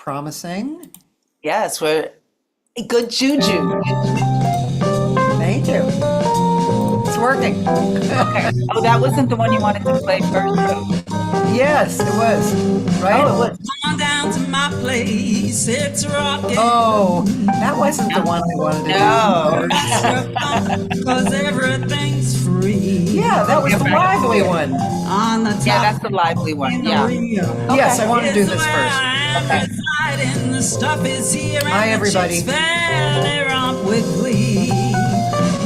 promising. Yes, we're good juju. Thank you. It's working. Okay. Oh, that wasn't the one you wanted to play first, though. Yes, it was. Right? Oh, it was. Come on down to my place, it's rocking. Oh, that wasn't the one I wanted to do. No. Cause everything's free. Yeah, that was the lively one. On the top. Yeah, that's the lively one. in the Yeah. rear. Yes, I want to do It's this where first. I'm residing, the stuff is here, Hi, and everybody. the chicks fairly romp with glee.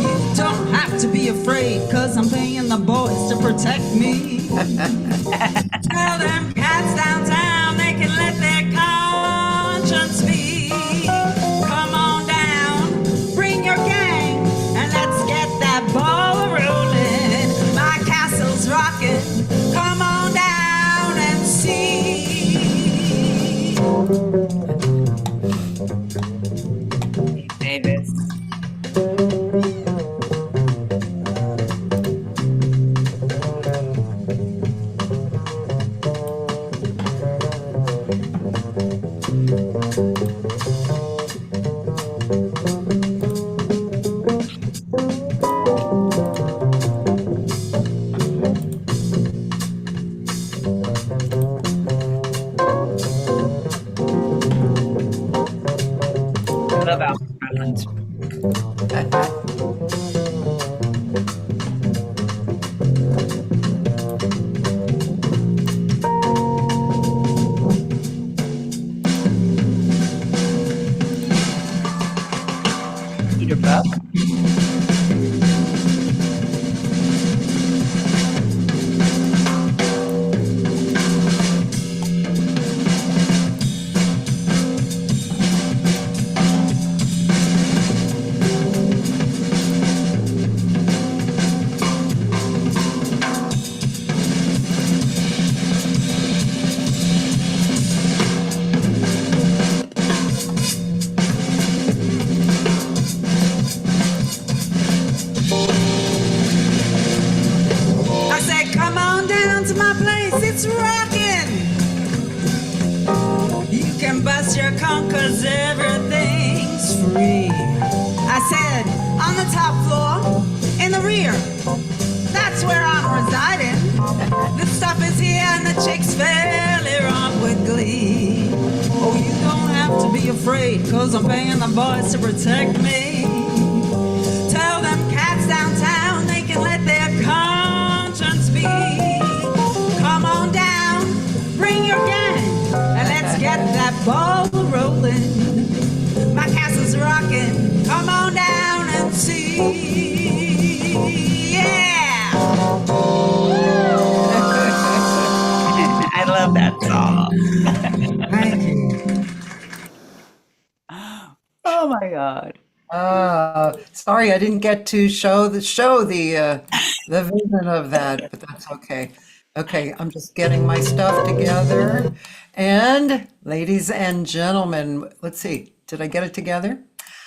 You don't have to be afraid, cause I'm paying the boys to protect me. Tell them cats downtown they can let their conscience be. Come on down, bring your gang, and let's get that ball rolling. My castle's rocking, come on down and see. Davis. I love Alpert Island. Peter Buck. I said, come on down to my place, it's rocking. You can bust your con cause everything's free. I said, on the top floor, in the rear, that's where I'm residing. The stuff is here and the chicks fairly romp with glee. Oh, you don't have to be afraid, cause I'm paying the boys to protect me. Tell them cats downtown they can let their conscience be. Come on down, bring your gang, and let's get that ball rolling. My castle's rocking, come on down and see. Yeah! I love that song. Thank you. Oh my God. Sorry, I didn't get to show the vision of that, but that's okay. Okay, I'm just getting my stuff together. And ladies and gentlemen, let's see, did I get it together?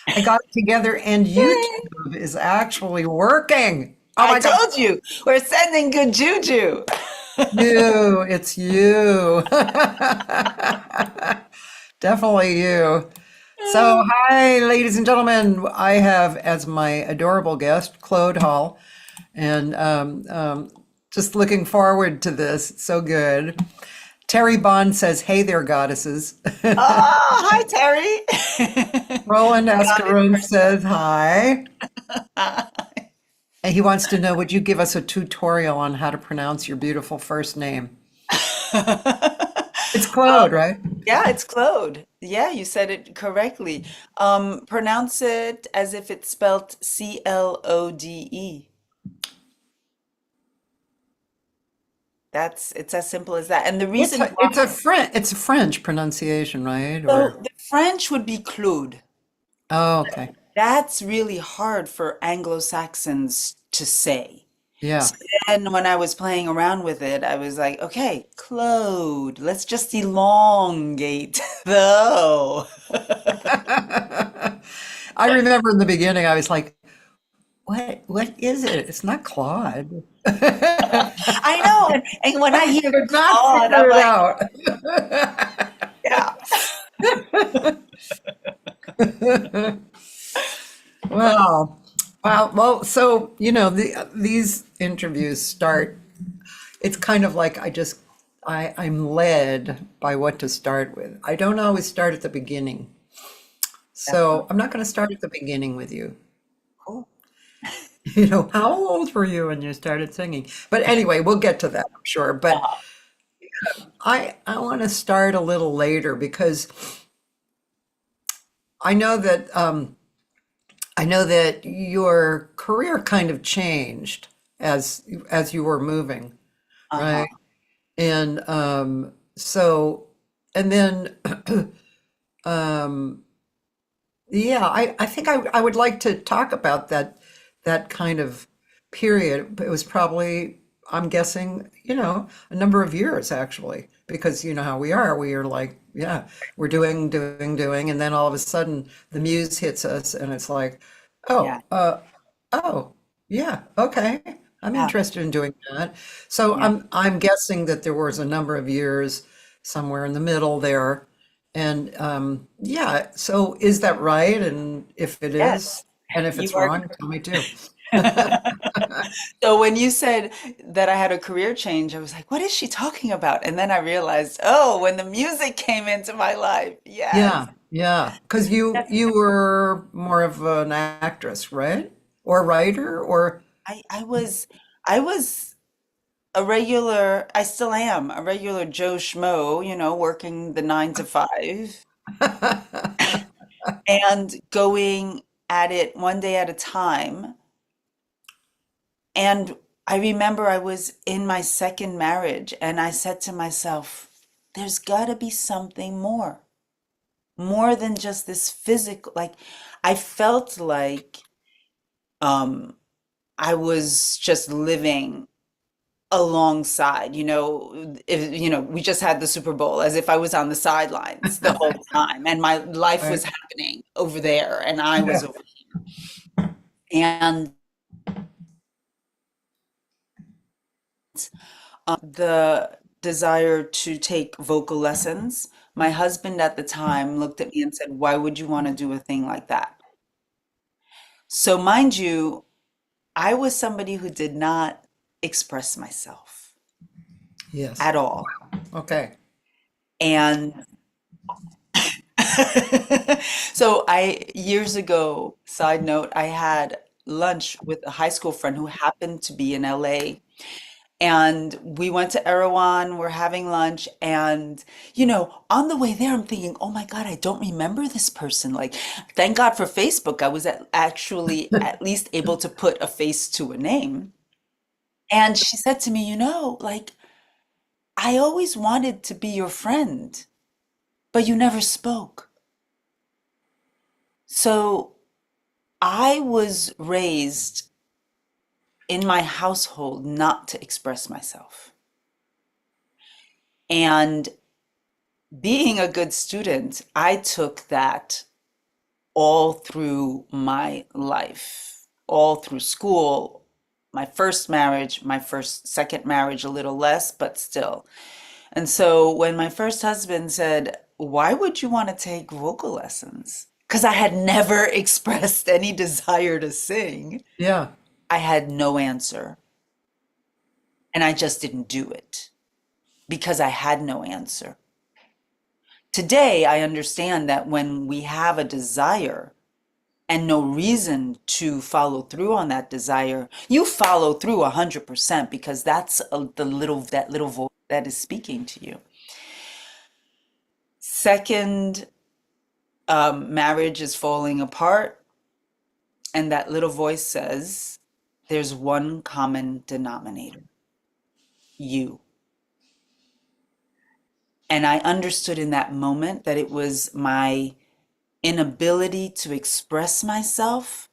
I got it together, and YouTube is actually working. Oh I my God, told you, we're sending good juju. it's you. Definitely you. So, hi, ladies and gentlemen. I have as my adorable guest Claude Hall, and just looking forward to this. It's so good. Terry Bond says, "Hey there, goddesses." Oh, hi, Terry. Roland Ascaron says, "Hi." And he wants to know, would you give us a tutorial on how to pronounce your beautiful first name? It's Claude, right? Yeah, it's Claude. Yeah, you said it correctly. Pronounce it as if it's spelled Clode. It's as simple as that. And the reason It's a French pronunciation, right? so the French would be Claude. Oh, okay. That's really hard for Anglo-Saxons to say. Yeah. So then when I was playing around with it, I was like, okay, Claude, let's just elongate though. I remember in the beginning, I was like, what is it? It's not Claude. I know, and when I hear Could not Claude, figure I'm it like, out. yeah. Wow. Wow. Well, so, these interviews start, it's kind of like I'm led by what to start with. I don't always start at the beginning. That's So I'm not going to start at the beginning with you. cool. How old were you when you started singing? But anyway, we'll get to that, I'm sure. But Uh-huh. I want to start a little later because I know that your career kind of changed as you were moving, Uh-huh. right? And so and then um, yeah, I think I would like to talk about that kind of period. It was probably, I'm guessing, a number of years actually, because you know how we are. We are like, yeah, we're doing, and then all of a sudden the muse hits us, and it's like, Yeah. oh, oh, yeah, okay, I'm Yeah. interested in doing that. So Yeah. I'm guessing that there was a number of years somewhere in the middle there. And yeah, so is that right? And if it is, Yes. and if You it's are. wrong, tell me too. So when you said that I had a career change, I was like, what is she talking about? And then I realized, oh, when the music came into my life. Yes. Yeah, yeah, because you were more of an actress, right? Or writer, or I was a regular, I still am a regular Joe Schmo, working the 9 to 5 and going at it one day at a time. And I remember I was in my second marriage and I said to myself, there's got to be something more than just this physical. Like, I felt like um, I was just living alongside, we just had the Super Bowl as if I was on the sidelines the whole time and my life right? was happening over there and I was Yeah, over here. And the desire to take vocal lessons, my husband at the time looked at me and said, why would you want to do a thing like that? So, mind you, I was somebody who did not express myself yes. at all. Okay. And so years ago, side note, I had lunch with a high school friend who happened to be in LA. And we went to Erewhon, we're having lunch. And, on the way there, I'm thinking, oh my God, I don't remember this person. Like, thank God for Facebook. I was actually at least able to put a face to a name. And she said to me, like, I always wanted to be your friend, but you never spoke. So I was raised in my household not to express myself. And being a good student, I took that all through my life, all through school, my first marriage, second marriage, a little less, but still. And so when my first husband said, why would you want to take vocal lessons? Because I had never expressed any desire to sing. Yeah, I had no answer. And I just didn't do it because I had no answer. Today, I understand that when we have a desire and no reason to follow through on that desire, you follow through 100% because that's that little voice that is speaking to you. Second, marriage is falling apart, and that little voice says, there's one common denominator, you. And I understood in that moment that it was my inability to express myself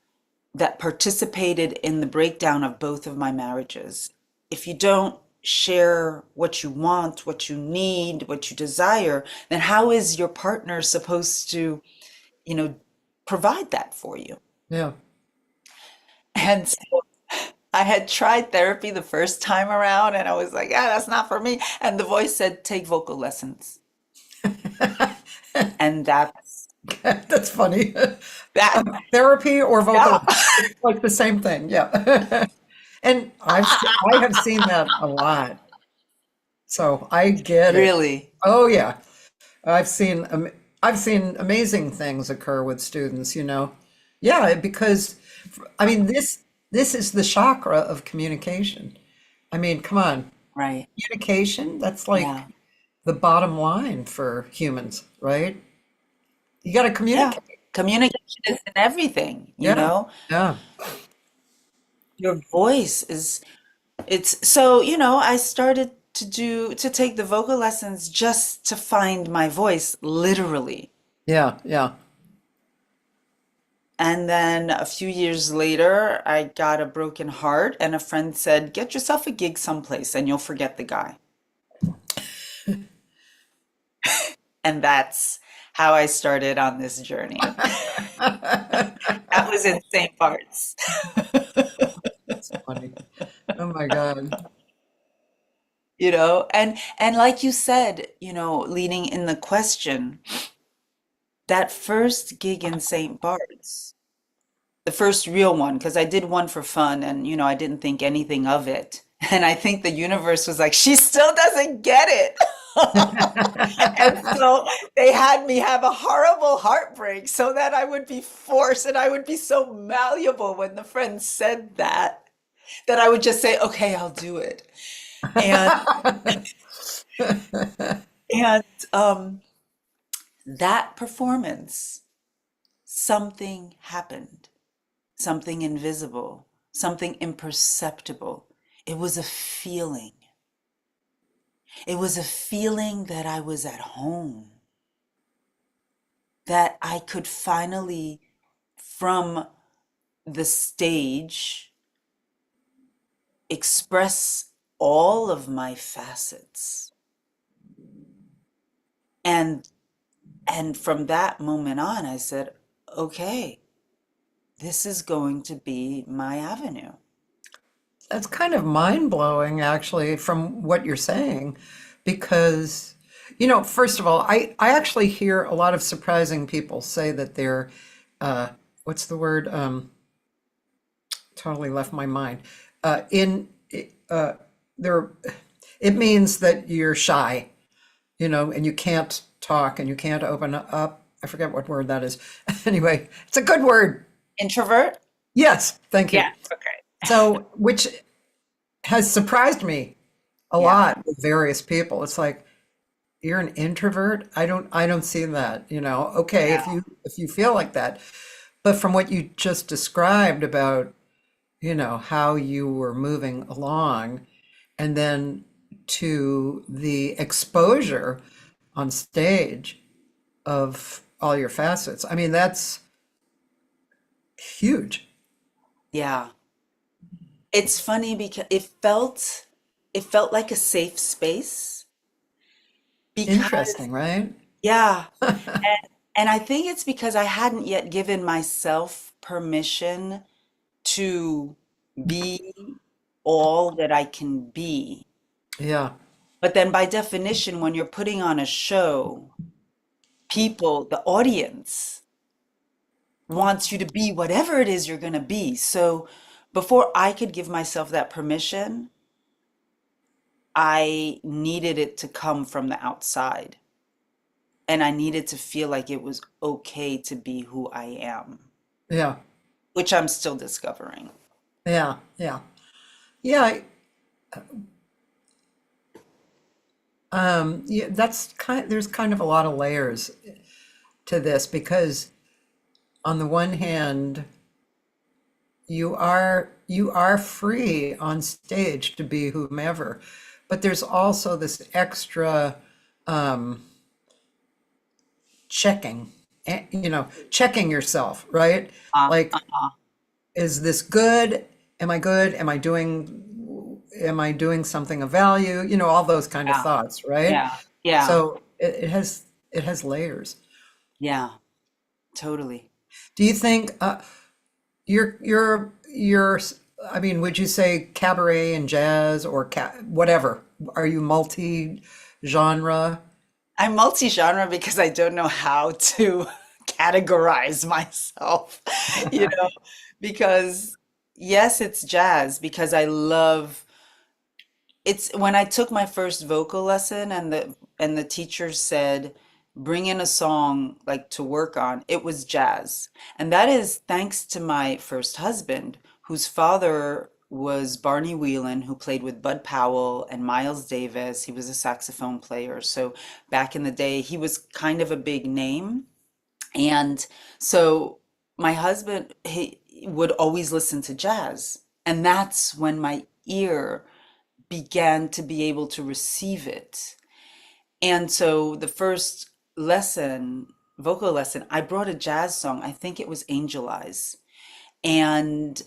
that participated in the breakdown of both of my marriages. If you don't share what you want, what you need, what you desire, then how is your partner supposed to, you know, provide that for you? yeah. And so I had tried therapy the first time around and I was like, ah, that's not for me. And the voice said, take vocal lessons. And that's That's funny. That, Therapy or yeah, vocal, it's like the same thing. Yeah. And I have seen that a lot. So I get it. really. Oh yeah. I've seen I've seen amazing things occur with students, you know. Yeah, because I mean this is the chakra of communication. I mean, come on. Right. Communication, that's like Yeah. the bottom line for humans, right? You got to Yeah. communicate. Communication is in everything, you Yeah. know? Yeah. Your voice is, it's so, I started to take the vocal lessons just to find my voice, literally. Yeah. Yeah. And then a few years later, I got a broken heart, and a friend said, "Get yourself a gig someplace and you'll forget the guy." And that's how I started on this journey. That was in Saint Barths. That's funny. Oh my God. And like you said, leading in the question, that first gig in St. Bart's, the first real one, because I did one for fun and, I didn't think anything of it. And I think the universe was like, she still doesn't get it. And so they had me have a horrible heartbreak so that I would be forced and I would be so malleable when the friend said that I would just say, okay, I'll do it. And and that performance, something happened, something invisible, something imperceptible. It was a feeling. It was a feeling that I was at home, that I could finally, from the stage, express all of my facets. And from that moment on, I said, okay, this is going to be my avenue. That's kind of mind-blowing, actually, from what you're saying, because, first of all, I actually hear a lot of surprising people say that they're, what's the word? Totally left my mind. In they're, it means that you're shy, and you can't talk and you can't open up. I forget what word that is. Anyway, it's a good word. Introvert? Yes, thank you. Yeah, okay. So, which has surprised me a Yeah, lot with various people. It's like, you're an introvert? I don't see that, Okay, yeah, if you feel like that. But from what you just described about, how you were moving along, and then to the exposure on stage of all your facets. I mean, that's huge. yeah. It's funny because it felt like a safe space because Interesting, right? yeah, and I think it's because I hadn't yet given myself permission to be all that I can be. Yeah, But then by definition, when you're putting on a show, people, the audience wants you to be whatever it is you're going to be. So before I could give myself that permission, I needed it to come from the outside. And I needed to feel like it was okay to be who I am, yeah, which I'm still discovering. yeah, yeah. Yeah, yeah, there's kind of a lot of layers to this because on the one hand, you are free on stage to be whomever, but there's also this extra um, checking, checking yourself, right? Uh, Like, uh, is this good? Am I good? Am I doing something of value? All those kind of yeah, thoughts, right? yeah, yeah, So it has layers. yeah, totally. Do you think you're I mean, would you say cabaret and jazz or whatever? Are you multi-genre? I'm multi-genre because I don't know how to categorize myself, you know, because yes, it's jazz because I love it's when I took my first vocal lesson and the teacher said, bring in a song like to work on, it was jazz. And that is thanks to my first husband, whose father was Barney Whelan, who played with Bud Powell and Miles Davis. He was a saxophone player. So back in the day, he was kind of a big name. And so my husband, he would always listen to jazz. And that's when my ear began to be able to receive it. And so the first lesson, vocal lesson, I brought a jazz song. I think it was Angel Eyes. And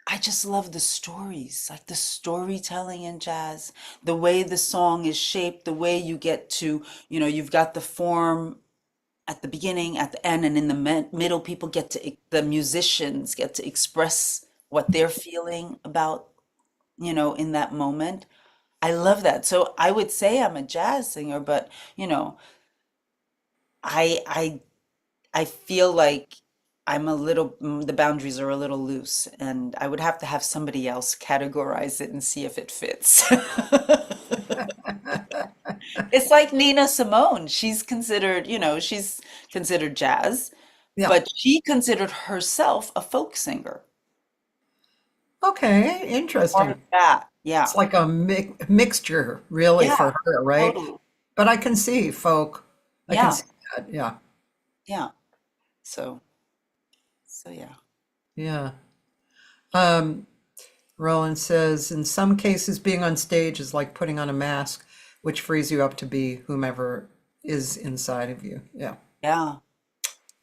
I just love the stories, like the storytelling in jazz, the way the song is shaped, the way you get to, you know, you've got the form at the beginning, at the end, and in the middle, people get to, the musicians get to express what they're feeling about, you know, in that moment. I love that. So I would say I'm a jazz singer, but you know, I I I feel like I'm a little, the boundaries are a little loose, and I would have to have somebody else categorize it and see if it fits. It's like Nina Simone. She's considered, you know, she's considered jazz, Yeah. but she considered herself a folk singer. Okay, Part of interesting. that. Yeah. It's like a mixture, really, Yeah, for her, right? totally. But I can see folk. I can Yeah. see that. Yeah. Yeah. So, yeah. Yeah. Um, Roland says, in some cases, being on stage is like putting on a mask, which frees you up to be whomever is inside of you. Yeah. Yeah.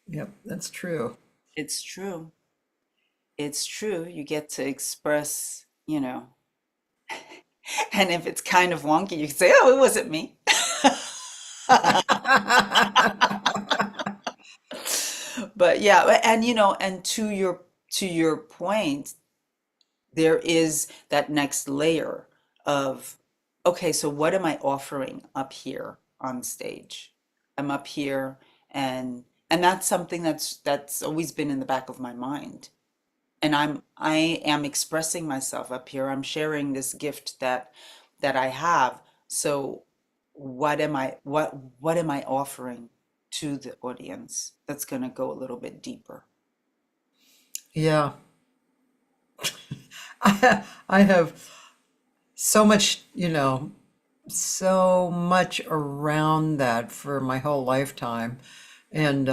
Yep. That's true. It's true. It's true. You get to express, you know, and if it's kind of wonky, you can say, oh, it wasn't me. But yeah, and you know, and to your point, there is that next layer of, okay, so what am I offering up here on stage? I'm up here and that's something that's always been in the back of my mind. And I am expressing myself up here. I'm sharing this gift that I have. So what am I offering to the audience that's going to go a little bit deeper? Yeah. I have so much, so much around that for my whole lifetime. And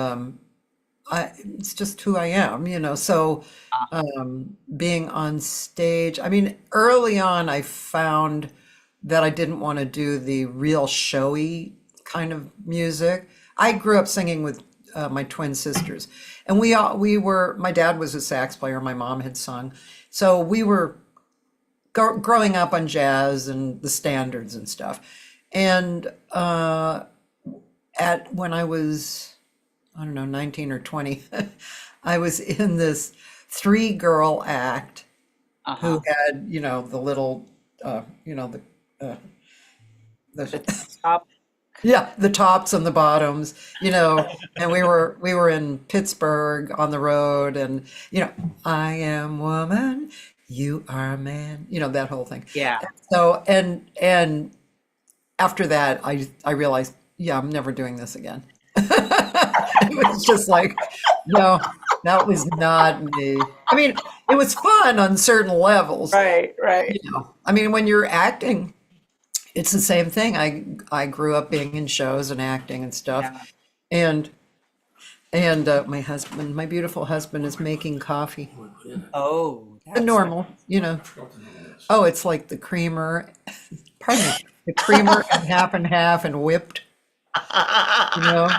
it's just who I am, So being on stage, I mean, early on, I found that I didn't want to do the real showy kind of music. I grew up singing with my twin sisters, and my dad was a sax player, my mom had sung. So we were growing up on jazz and the standards and stuff. And when I was, I don't know, 19 or 20, I was in this three-girl act Uh-huh. who had, the little, uh, The the top. yeah, the tops and the bottoms, and we were in Pittsburgh on the road, and I am woman, you are man, that whole thing. Yeah. So and after that, I realized, yeah, I'm never doing this again. It was just like, no, that was not me. I mean, it was fun on certain levels. Right, right. I mean, when you're acting, it's the same thing. I grew up being in shows and acting and stuff, Yeah. and my beautiful husband, is making coffee. Oh, The that's normal, Oh, it's like the creamer. Pardon me, the creamer and half and whipped. You know.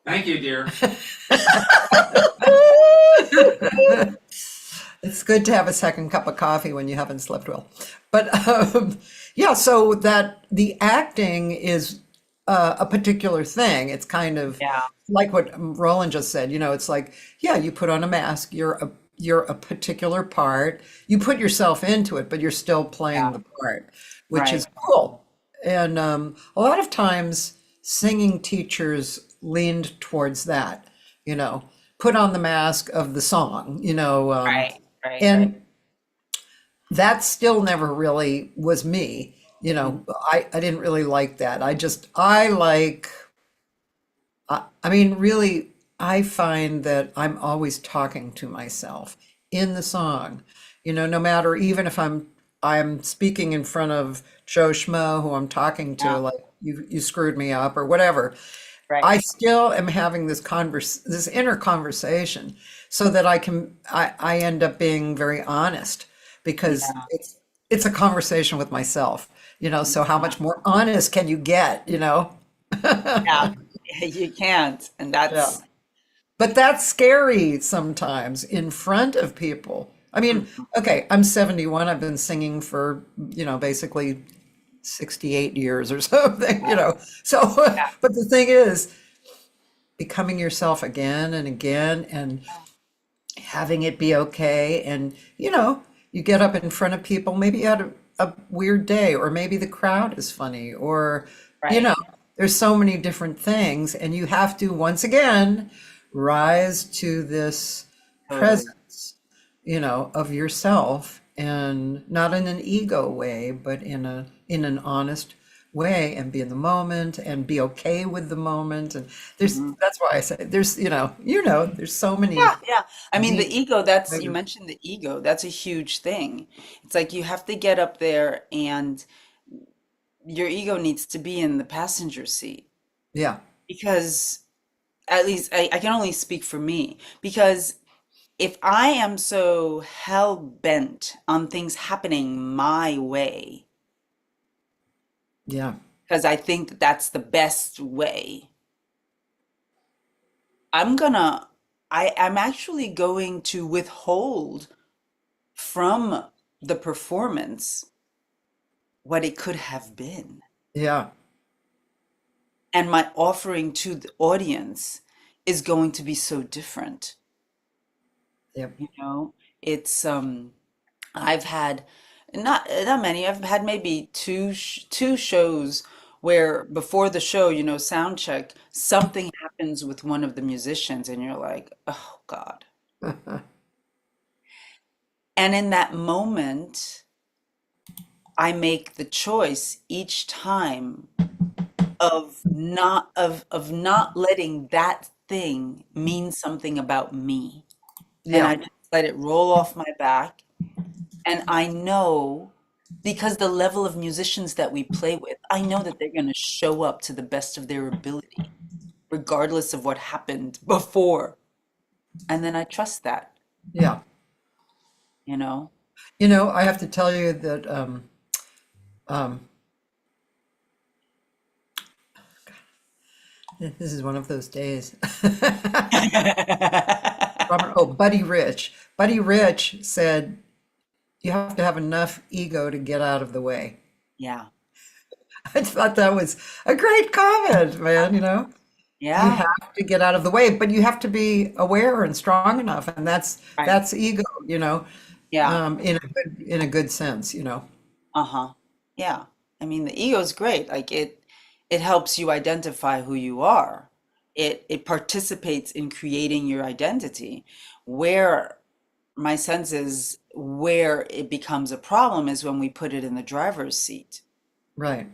Thank you, dear. It's good to have a second cup of coffee when you haven't slept well. But yeah, so that the acting is a particular thing. It's kind of yeah, like what Roland just said. It's like, yeah, you put on a mask. You're a particular part. You put yourself into it, but you're still playing yeah, the part, which right. is cool. And a lot of times, singing teachers leaned towards that, you know, put on the mask of the song, Right, right, right. and that still never really was me. Mm, I didn't really like that. I like, I mean, really, I find that I'm always talking to myself in the song. No matter, even if I'm speaking in front of Joe Schmo who I'm talking to, yeah, like you screwed me up or whatever. right. I still am having this inner conversation so that I end up being very honest because Yeah, it's a conversation with myself, so how yeah, much more honest can you get? yeah. You can't, and Yeah. that's But that's scary sometimes in front of people. I mean, mm, okay, I'm 71. I've been singing for, basically 68 years or something, So, yeah, but the thing is, becoming yourself again and again and having it be okay. And, you get up in front of people, maybe you had a weird day, or maybe the crowd is funny, or, you right. know, there's so many different things. And you have to, once again, rise to this Totally. presence, of yourself, and not in an ego way, but in an honest way, and be in the moment and be okay with the moment. And Mhm. that's why I say there's, there's so Yeah, many yeah. I mean, the deep ego, that's, you layers. mentioned the ego, that's a huge thing. It's like you have to get up there and your ego needs to be in the passenger seat Yeah, because at least I can only speak for me because if I am so hell bent on things happening my way, yeah, because I think that that's the best way, I'm gonna, I'm actually going to withhold from the performance what it could have been. yeah, And my offering to the audience is going to be so different. yep, You know, it's I've had not many. I've had maybe two shows where before the show, sound check, something happens with one of the musicians and you're like, "Oh God." And in that moment, I make the choice each time of not letting that thing mean something about me. And yeah, I just let it roll off my back. And I know because the level of musicians that we play with, I know that they're going to show up to the best of their ability, regardless of what happened before. And then I trust that, yeah. you know? I have to tell you that um, this is one of those days. Buddy Rich. Buddy Rich said, you have to have enough ego to get out of the way. Yeah. I thought that was a great comment, man. You Yeah. have to get out of the way, but you have to be aware and strong enough, and that's Right. that's ego, Yeah. in a good sense. Uh-huh. Yeah. I mean, the ego is great. Like it helps you identify who you are. It participates in creating your identity. Where my sense is where it becomes a problem is when we put it in the driver's seat. Right.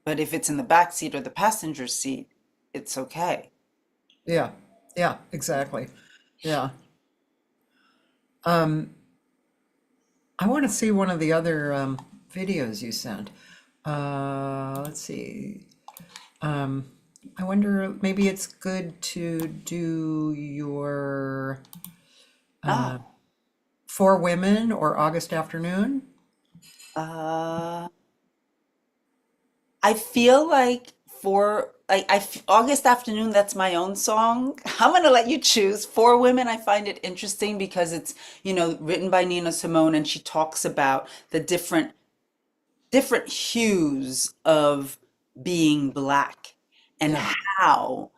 But if it's in the back seat or the passenger seat, it's okay. Yeah. Yeah, exactly. Yeah. Um, I want to see one of the other videos you sent. Let's see. Um, I wonder, maybe it's good to do your Ah, For Women or August Afternoon. uh, I feel like for like August Afternoon, that's my own song. I'm gonna let you choose. For Women, I find it interesting because it's, written by Nina Simone and she talks about the different hues of being black and Yeah. how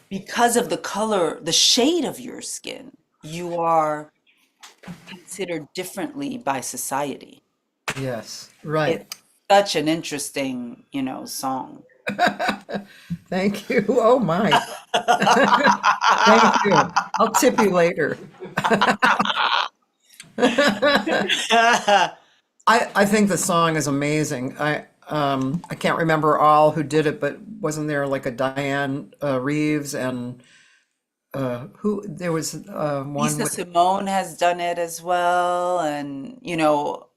because of the color, the shade of your skin, you are considered differently by society. Yes. Right. It's such an interesting, song. Thank you. Oh my. Thank you. I'll tip you later. I think the song is amazing. I can't remember all who did it, but wasn't there like a Diane Reeves and who there was one Lisa with Simone has done it as well, and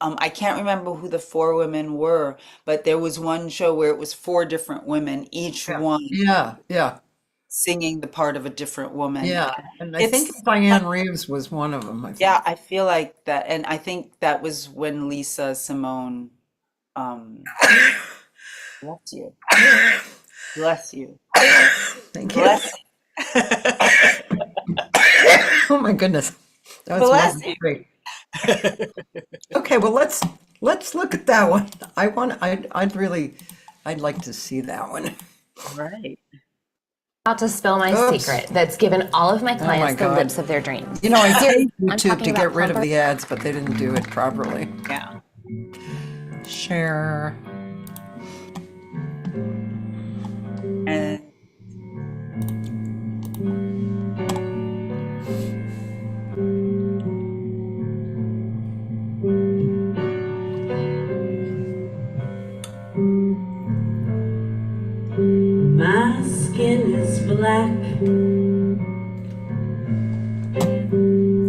I can't remember who the four women were, but there was one show where it was four different women, each yeah one yeah yeah singing the part of a different woman. yeah, and I think It's Diane Reeves was one of them. I Yeah, think. I feel like that, and I think that was when Lisa Simone, um, bless you, bless you, Thank you. bless Oh my goodness, that was bless my you. great. Okay, well let's look at that one. I'd like to see that one. Right. About to spill my Oops. secret that's given all of my Oh my clients the God. lips of their dreams. You know, I Seriously, paid I'm YouTube talking to get about rid of comfort. the ads, but they didn't do it properly. Yeah. Share. And My skin is black.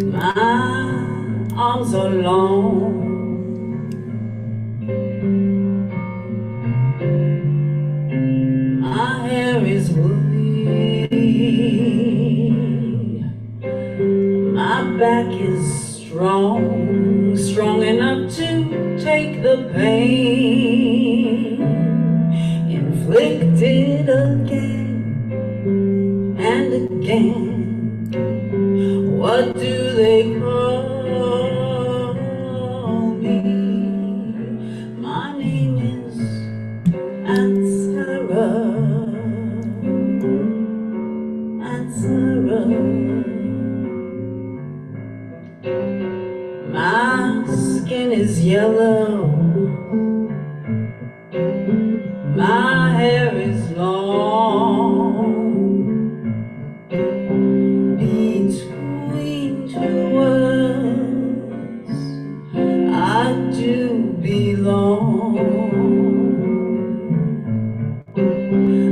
My arms are long. My hair is woolly. My back is strong, strong enough to take the pain inflicted again and again. What do they call me? My name is Ansara. Ansara. My skin is yellow. My hair is long. Between two worlds, I do belong.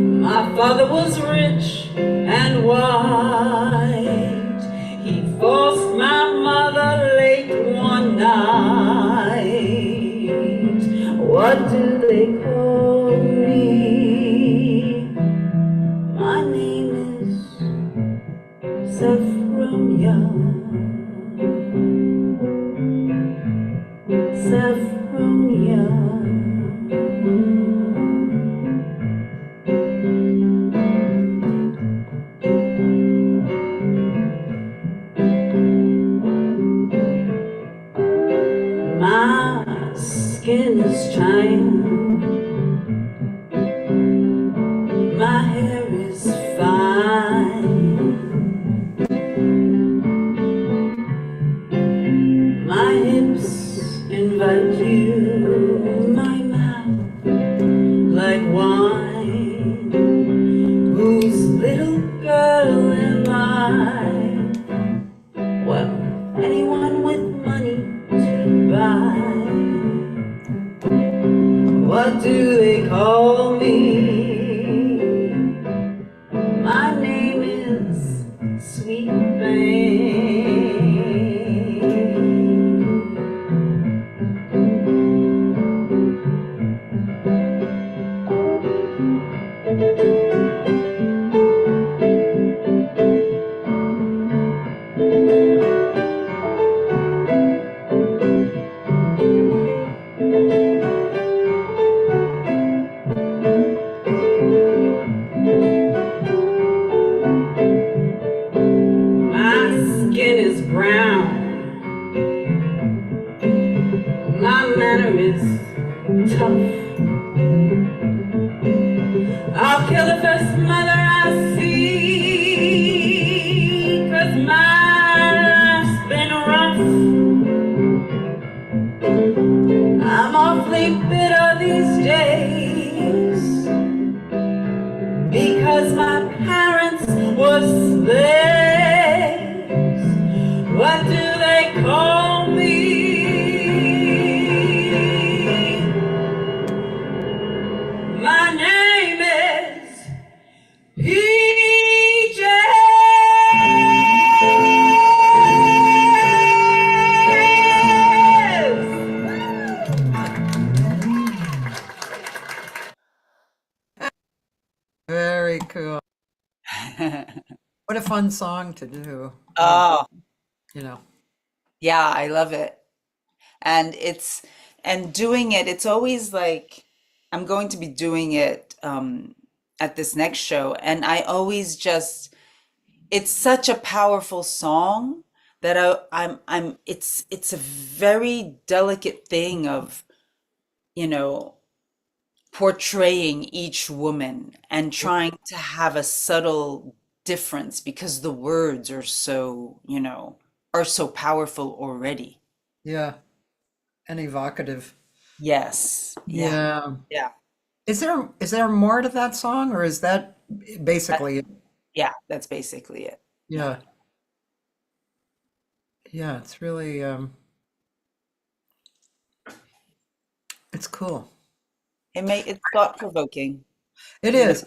My father was rich and white. He forced my mother late one night. What do they call me? My name is Saffronia. Saffronia. My skin is china. My hair is fine. My hips invite you. My mouth like wine. Whose little girl am I? Well, anyone with money to buy. What do they call me? My name is Sweet Bang. My skin is brown. My manner is tough. I'll kill the first mother I see, 'cause my life's been rough. I'm awfully bitter these days. 'cause my parents were slaves. What do they call me? My name is PJ. Very cool. What a fun song to do, Oh, you know. yeah, I love it. And and doing it, it's always like I'm going to be doing it at this next show, and I always just it's such a powerful song that I'm it's a very delicate thing of, you know, portraying each woman and trying to have a subtle difference because the words are so, you know, are so powerful already. Yeah, and evocative. Yes. Yeah. Yeah. Yeah. Is there more to that song, or is that That, basically it? yeah, that's basically it. Yeah. Yeah. Yeah, it's really it's cool. It's thought provoking, It you know. is.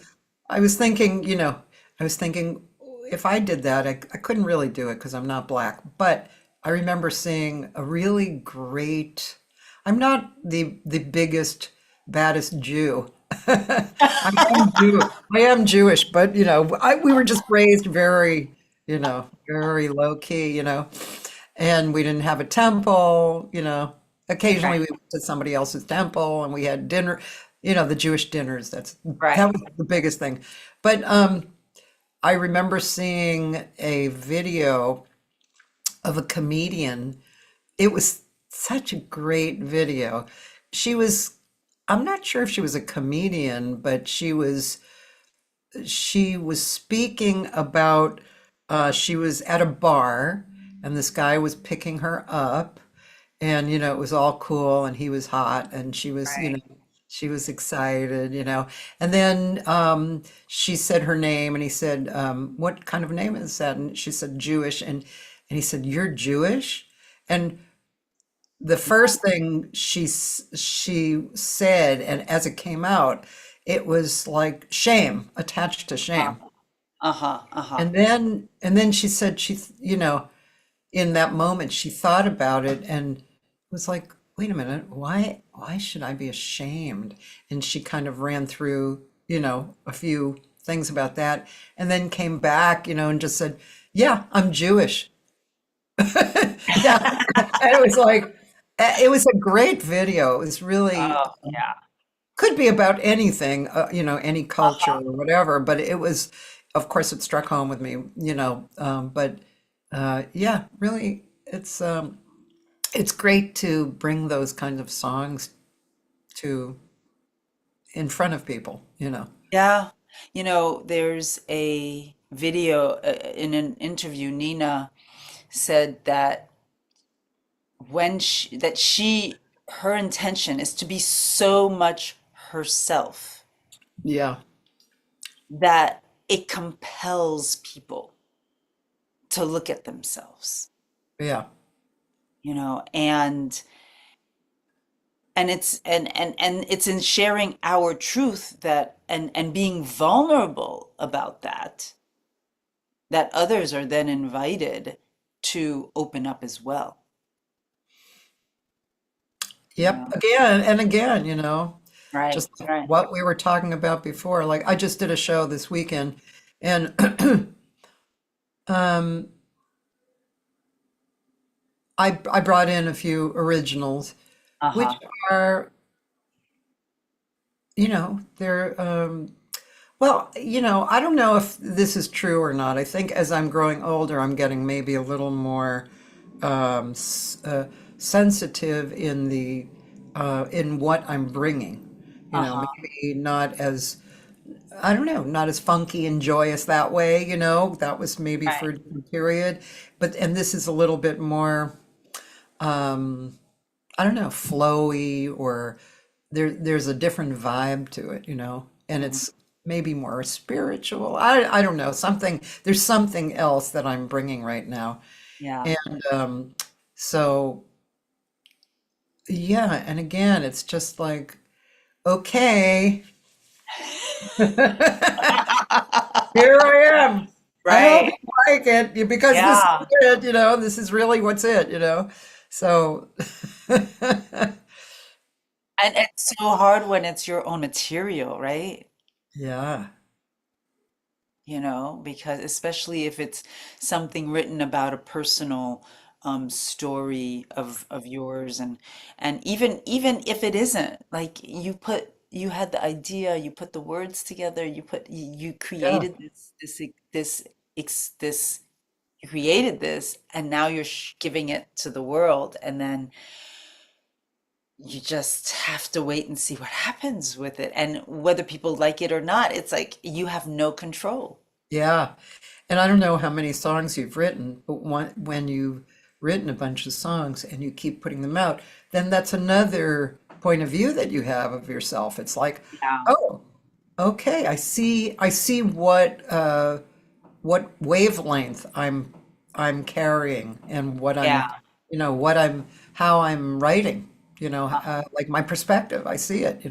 I was thinking if I did that, I couldn't really do it because I'm not black. But I remember seeing a really great, I'm not the biggest, baddest Jew. I am Jewish, but we were just raised very, very low key, and we didn't have a temple, occasionally Right. we went to somebody else's temple and we had dinner, the Jewish dinners. That Right. was the biggest thing. But I remember seeing a video of a comedian. It was such a great video. She was, I'm not sure if she was a comedian, but she was speaking about she was at a bar and this guy was picking her up, and it was all cool and he was hot and Right. she was excited, and then she said her name and he said, what kind of name is that? And she said Jewish, and he said, you're Jewish? And the first thing she said, and as it came out, it was like shame, attached to Uh, shame. uh-huh. Uh-huh. And then she said in that moment she thought about it and was like, wait a minute, why should I be ashamed? And she kind of ran through, a few things about that, and then came back, and just said, yeah, I'm Jewish. Yeah. And it was like, it was a great video. It was really, Oh, yeah. could be about anything, any culture Uh-huh. or whatever, but it was, of course, it struck home with me, but yeah, really, it's great to bring those kinds of songs to in front of people. Yeah. You know, there's a video in an interview, Nina said that her intention is to be so much herself Yeah, that it compels people to look at themselves, yeah, you know, and it's in sharing our truth that and being vulnerable about that others are then invited to open up as well, you yep. know. Again and again, Right, just right. what we were talking about before. Like I just did a show this weekend, and um, I brought in a few originals, which Uh-huh. are, they're well, I don't know if this is true or not. I think as I'm growing older, I'm getting maybe a little more sensitive in what I'm bringing. Uh-huh. Maybe not as, I don't know, not as funky and joyous that way. That was maybe for Right. a different period, and this is a little bit more, I don't know, flowy, or there's a different vibe to it, and Mhm. it's maybe more spiritual. I don't know, something, there's something else that I'm bringing right now. Yeah. And so, yeah, and again, it's just like, okay, here I am. I hope Right. you like it because this is Yeah. it, this is really what's it. So, And it's so hard when it's your own material, right? yeah, Because especially if it's something written about a personal story of yours, and even if it isn't, like you had the idea, you put the words together, you yeah, created this you created this, and now you're giving it to the world, and then you just have to wait and see what happens with it, and whether people like it or not, it's like you have no control. yeah. And I don't know how many songs you've written, but when you've written a bunch of songs and you keep putting them out, then that's another point of view that you have of yourself. It's like, Yeah. oh, okay, I see what wavelength I'm carrying and what I'm, Yeah. what I'm how I'm writing, Uh, like my perspective. I see it.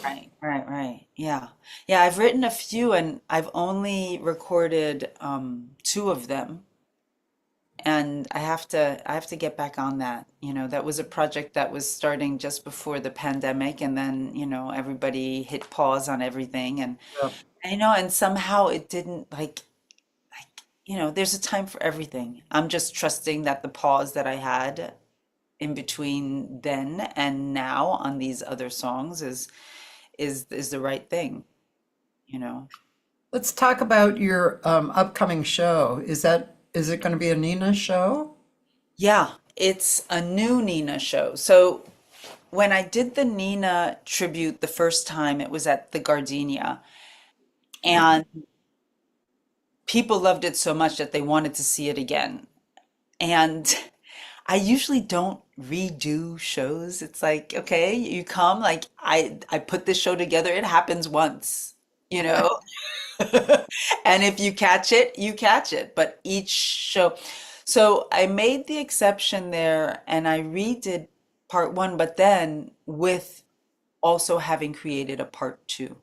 Right, right, right. Yeah. Yeah, I've written a few and I've only recorded two of them. And I have to get back on that. That was a project that was starting just before the pandemic, and then, everybody hit pause on everything, and Yeah. and somehow it didn't, there's a time for everything. I'm just trusting that the pause that I had in between then and now on these other songs is the right thing, you know. Let's talk about your upcoming show. Is it going to be a Nina show? Yeah, it's a new Nina show. So when I did the Nina tribute the first time, it was at the Gardenia, and people loved it so much that they wanted to see it again. And I usually don't redo shows. It's like, okay, you come, like I put this show together, it happens once, you know? And if you catch it, you catch it. But each show, so I made the exception there and I redid part one, but then with also having created a part two.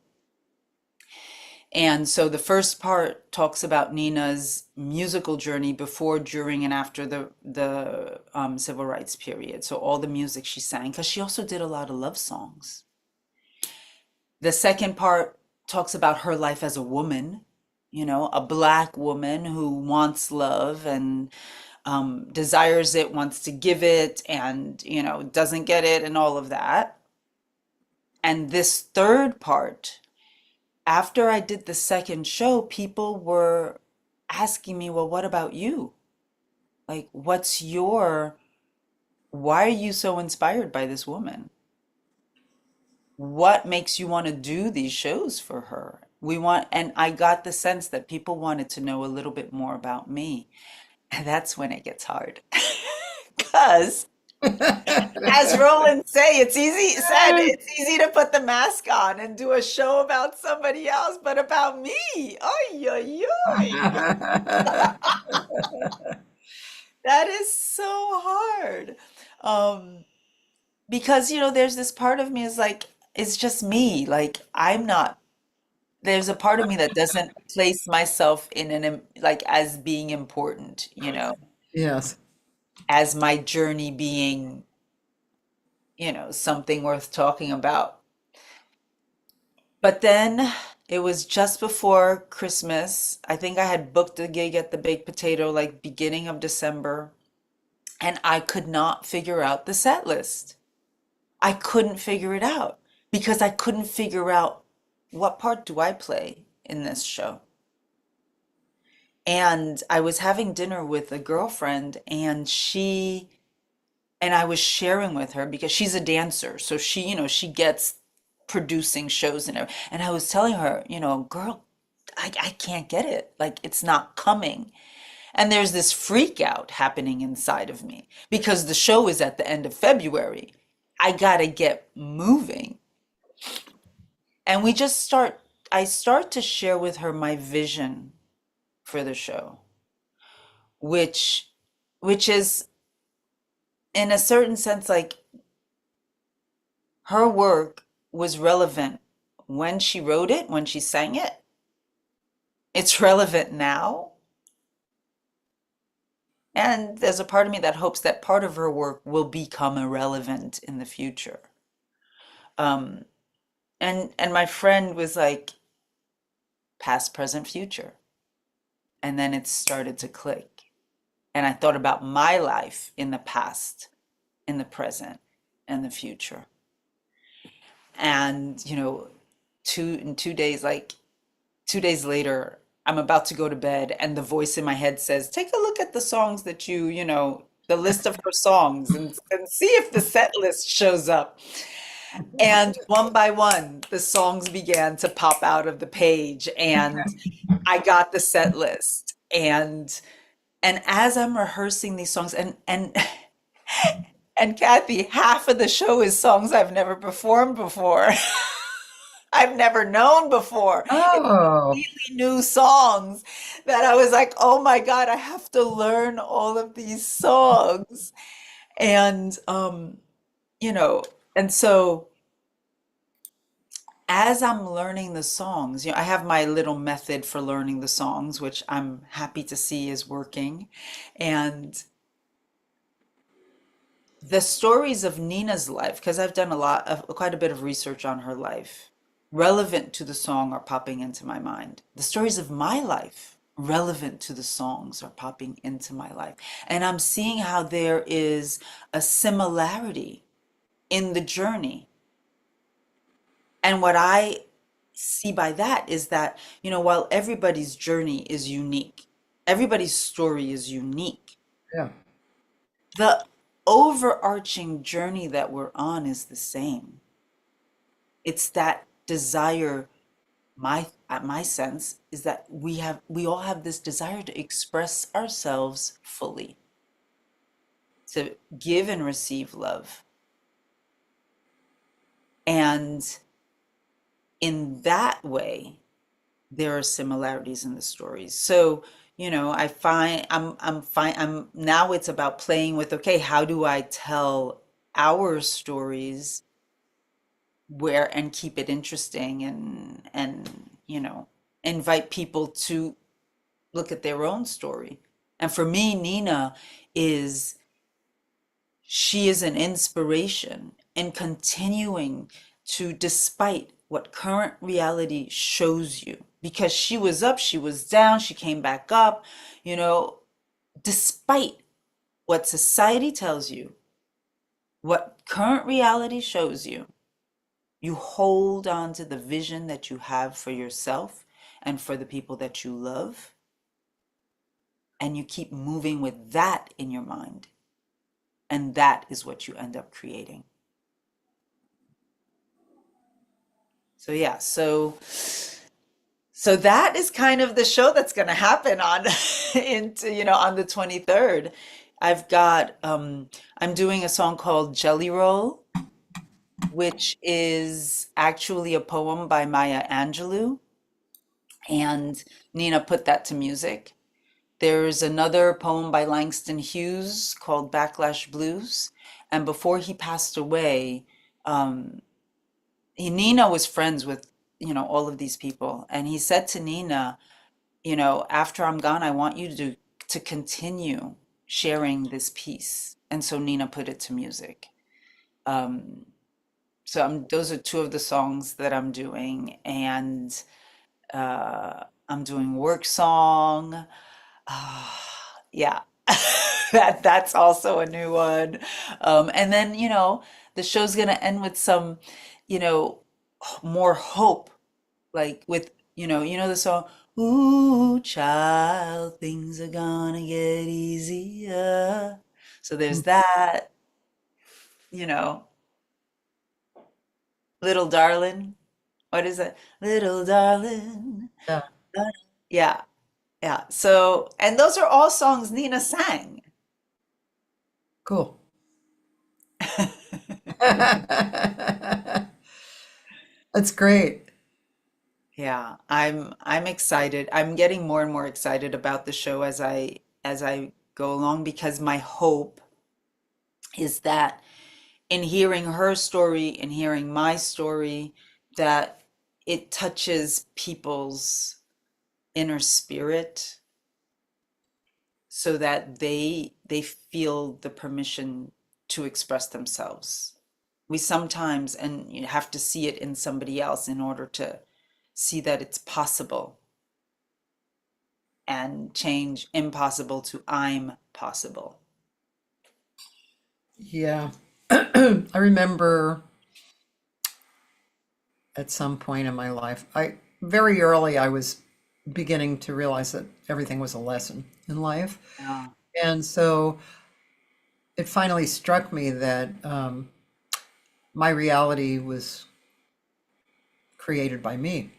And so the first part talks about Nina's musical journey before, during, and after the civil rights period. So all the music she sang, because she also did a lot of love songs. The second part talks about her life as a woman, a black woman who wants love and desires it, wants to give it, and doesn't get it, and all of that. And this third part, after I did the second show, people were asking me, well, what about you? Like, why are you so inspired by this woman? What makes you want to do these shows for her? And I got the sense that people wanted to know a little bit more about me. And that's when it gets hard. Because as Roland it's easy to put the mask on and do a show about somebody else, but about me, oy, oy, oy. That is so hard. Um, because, there's this part of me is like, it's just me. Like, there's a part of me that doesn't place myself like as being important, Yes. as my journey being, something worth talking about. But then it was just before Christmas. I think I had booked a gig at the Baked Potato like beginning of December, and I could not figure out the set list. I couldn't figure it out because I couldn't figure out what part do I play in this show. And I was having dinner with a girlfriend, and I was sharing with her because she's a dancer. So she gets producing shows and everything. And I was telling her, girl, I can't get it. Like, it's not coming. And there's this freak out happening inside of me because the show is at the end of February. I gotta get moving. And we just start I start to share with her my vision for the show, which is in a certain sense like her work was relevant when she wrote it, when she sang it. It's relevant now. And there's a part of me that hopes that part of her work will become irrelevant in the future. Um, and my friend was like, past, present, future. And then it started to click. And I thought about my life in the past, in the present, and the future. And, you know, 2 days, like 2 days later, I'm about to go to bed, and the voice in my head says, take a look at the songs that you know, the list of her songs, and see if the set list shows up. And one by one, the songs began to pop out of the page, and I got the set list. And as I'm rehearsing these songs, and Cathy, half of the show is songs I've never performed before. I've never known before. It's Oh, completely new songs that I was like, oh my God, I have to learn all of these songs. And you know, and so as I'm learning the songs, you know, I have my little method for learning the songs, which I'm happy to see is working. And the stories of Nina's life, because I've done quite a bit of research on her life, relevant to the song are popping into my mind. The stories of my life, relevant to the songs, are popping into my life. And I'm seeing how there is a similarity in the journey. And what I see by that is that, you know, while everybody's journey is unique, everybody's story is unique, yeah. the overarching journey that we're on is the same. It's that desire, my sense is that we all have this desire to express ourselves fully, to give and receive love. And in that way, there are similarities in the stories. So, you know, I find I'm fine. I'm now it's about playing with, okay, how do I tell our stories where and keep it interesting and you know, invite people to look at their own story. And for me, Nina is she is an inspiration in continuing to, despite what current reality shows you, because she was up, she was down, she came back up, you know, despite what society tells you, what current reality shows you, you hold on to the vision that you have for yourself and for the people that you love, and you keep moving with that in your mind. And that is what you end up creating. So yeah, so that is kind of the show that's going to happen on into, you know, on the 23rd. I've got I'm doing a song called Jelly Roll, which is actually a poem by Maya Angelou, and Nina put that to music. There's another poem by Langston Hughes called Backlash Blues. And before he passed away, Nina was friends with, you know, all of these people. And he said to Nina, you know, after I'm gone, I want you to continue sharing this piece. And so Nina put it to music. Those are two of the songs that I'm doing. And I'm doing Work Song. Yeah, that's also a new one. And then, you know, the show's gonna end with some, you know, more hope, like with, you know the song, Ooh, child, things are gonna get easier. So there's that, you know, Little Darling. What is it? Little Darling. Yeah. Yeah, yeah. So, and those are all songs Nina sang. Cool. That's great. Yeah, I'm excited. I'm getting more and more excited about the show as I go along because my hope is that in hearing her story and hearing my story, that it touches people's inner spirit so that they feel the permission to express themselves. We sometimes and you have to see it in somebody else in order to see that it's possible and change impossible to I'm possible. Yeah. I remember at some point in my life, I very early I was beginning to realize that everything was a lesson in life. Yeah. And so it finally struck me that my reality was created by me.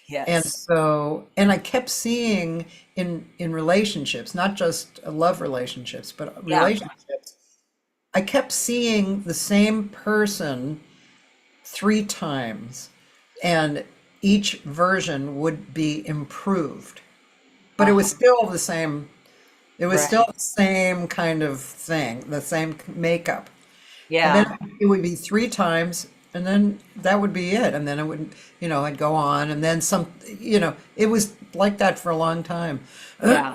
And Yes. so, and I kept seeing in relationships, not just love relationships, but Yeah. relationships, I kept seeing the same person 3 times, and each version would be improved, but it was Uh-huh. still the same. It was still Right. the same kind of thing, the same makeup. And then Yeah. it would be 3 times, and then that would be it. And then it would, I'd go on, and then some, it was like that for a long time. Yeah.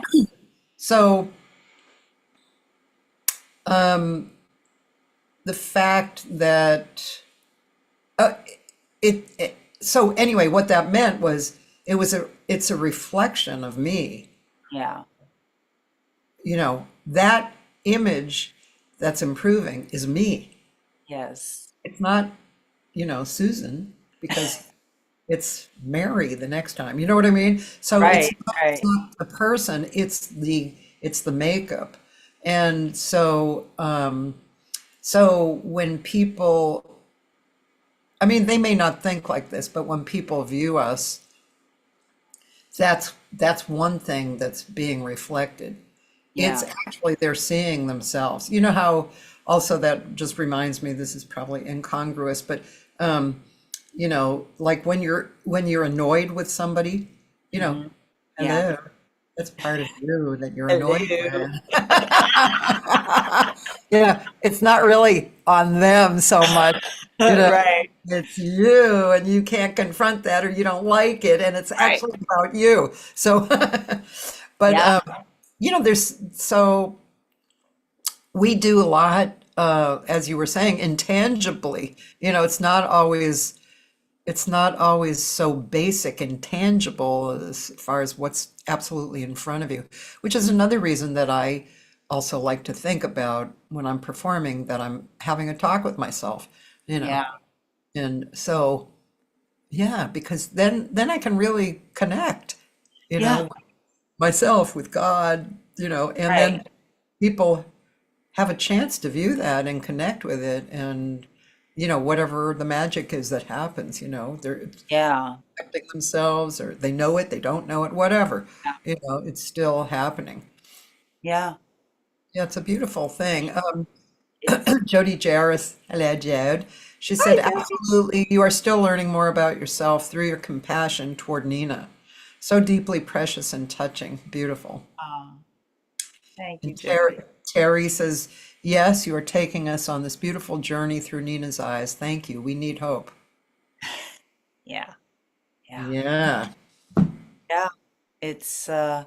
So the fact that so anyway, what that meant was it's a reflection of me. Yeah. That image that's improving is me. Yes. It's not, Susan, because it's Mary the next time. You know what I mean? So Right. it's Right. not the person, it's the makeup. And so when people, I mean, they may not think like this, but when people view us, that's one thing that's being reflected. It's Yeah. actually they're seeing themselves. You know how also that just reminds me, this is probably incongruous, but like when you're annoyed with somebody, you know, Hmm. Yeah. hello, that's part of you that you're annoyed Hello. with. Yeah, it's not really on them so much, you know, Right. it's you, and you can't confront that, or you don't like it, and it's Right. actually about you. So, but Yeah. there's so we do a lot, as you were saying, intangibly. It's not always so basic and tangible as far as what's absolutely in front of you, which is another reason that I also like to think about when I'm performing, that I'm having a talk with myself, you know. Yeah. And so, yeah, because then I can really connect, you Yeah. know, myself with God, and Right. then people have a chance to view that and connect with it, and whatever the magic is that happens, they're Yeah. affecting themselves, or they know it, they don't know it, whatever, Yeah. it's still happening. Yeah. Yeah, it's a beautiful thing. Is. Jody Jarris, hello, Jode. She Hi, said, Jody. absolutely, you are still learning more about yourself through your compassion toward Nina. So deeply precious and touching. Beautiful. Oh, thank you, And Jody. Terry says, yes, you are taking us on this beautiful journey through Nina's eyes. Thank you. We need hope. Yeah. Yeah. Yeah. Yeah. It's in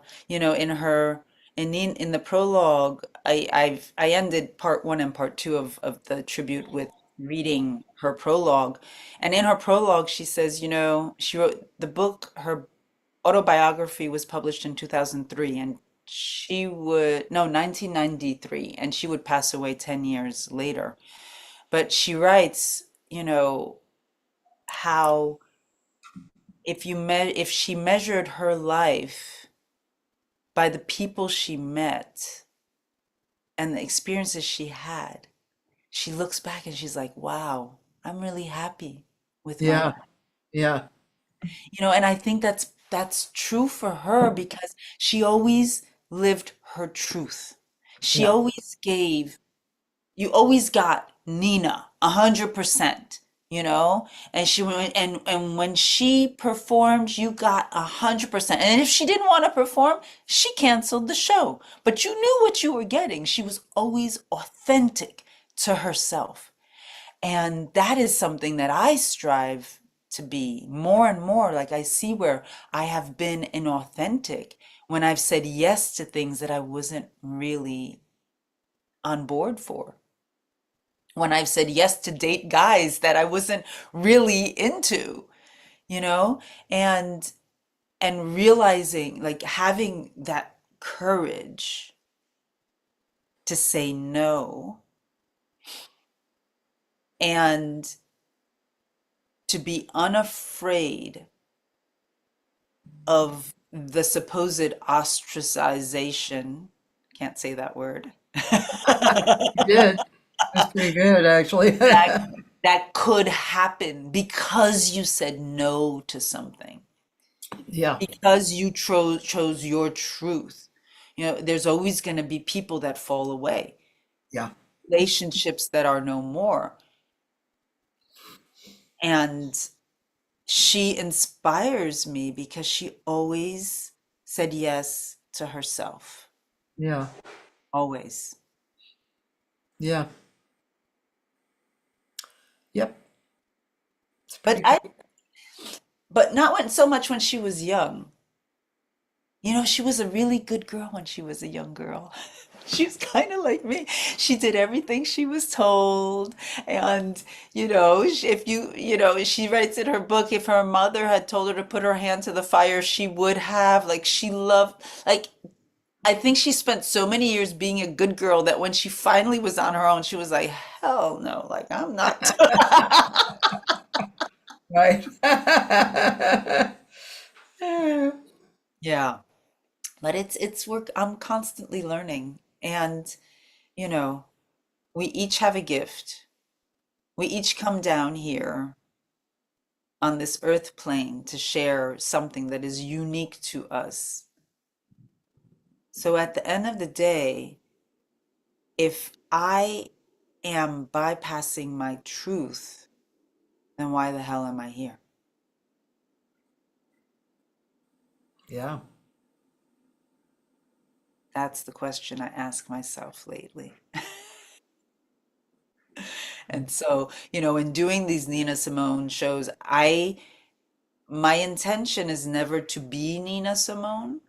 the prologue, I ended part one and part two of the tribute with reading her prologue. And in her prologue, she says, she wrote the book, her autobiography was published in 2003, and she would, no, 1993, and she would pass away 10 years later. But she writes, how if she measured her life by the people she met and the experiences she had, she looks back and she's like, wow, I'm really happy with my Yeah. life. Yeah. And I think that's true for her because she always lived her truth. She Yeah. always gave, you always got Nina 100%. you know. And she went, and when she performed, you got 100%. And if she didn't want to perform, she canceled the show, but you knew what you were getting. She was always authentic to herself, and that is something that I strive to be more and more. Like, I see where I have been inauthentic when I've said yes to things that I wasn't really on board for, when I've said yes to date guys that I wasn't really into, you know, and realizing, like, having that courage to say no, and to be unafraid of the supposed ostracization. Can't say that word. You did. That's pretty good, actually. that that could happen because you said no to something, Yeah, because you chose your truth. You know, there's always going to be people that fall away, yeah, relationships that are no more. And she inspires me because she always said yes to herself. yeah, Always. yeah. Yep. It's But pretty I good. but not so much when she was young. You know, she was a really good girl when she was a young girl. She was kind of like me. She did everything she was told. And, you know, if she writes in her book, if her mother had told her to put her hand to the fire, she would have. Like, she loved, like, I think she spent so many years being a good girl that when she finally was on her own, she was like, hell no, like, I'm not. Right. Yeah. But it's work. I'm constantly learning. And, you know, we each have a gift. We each come down here on this earth plane to share something that is unique to us. So at the end of the day, if I am bypassing my truth, then why the hell am I here? Yeah. That's the question I ask myself lately. And so, you know, in doing these Nina Simone shows, my intention is never to be Nina Simone,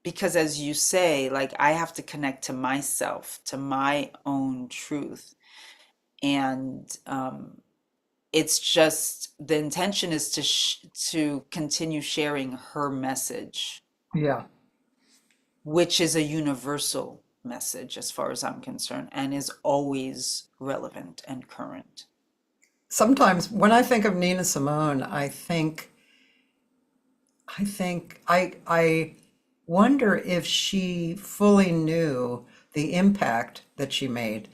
because as you say, like, I have to connect to myself, to my own truth. And it's just, the intention is to continue sharing her message, Yeah. which is a universal message as far as I'm concerned, and is always relevant and current. Sometimes when I think of Nina Simone, I wonder if she fully knew the impact that she made.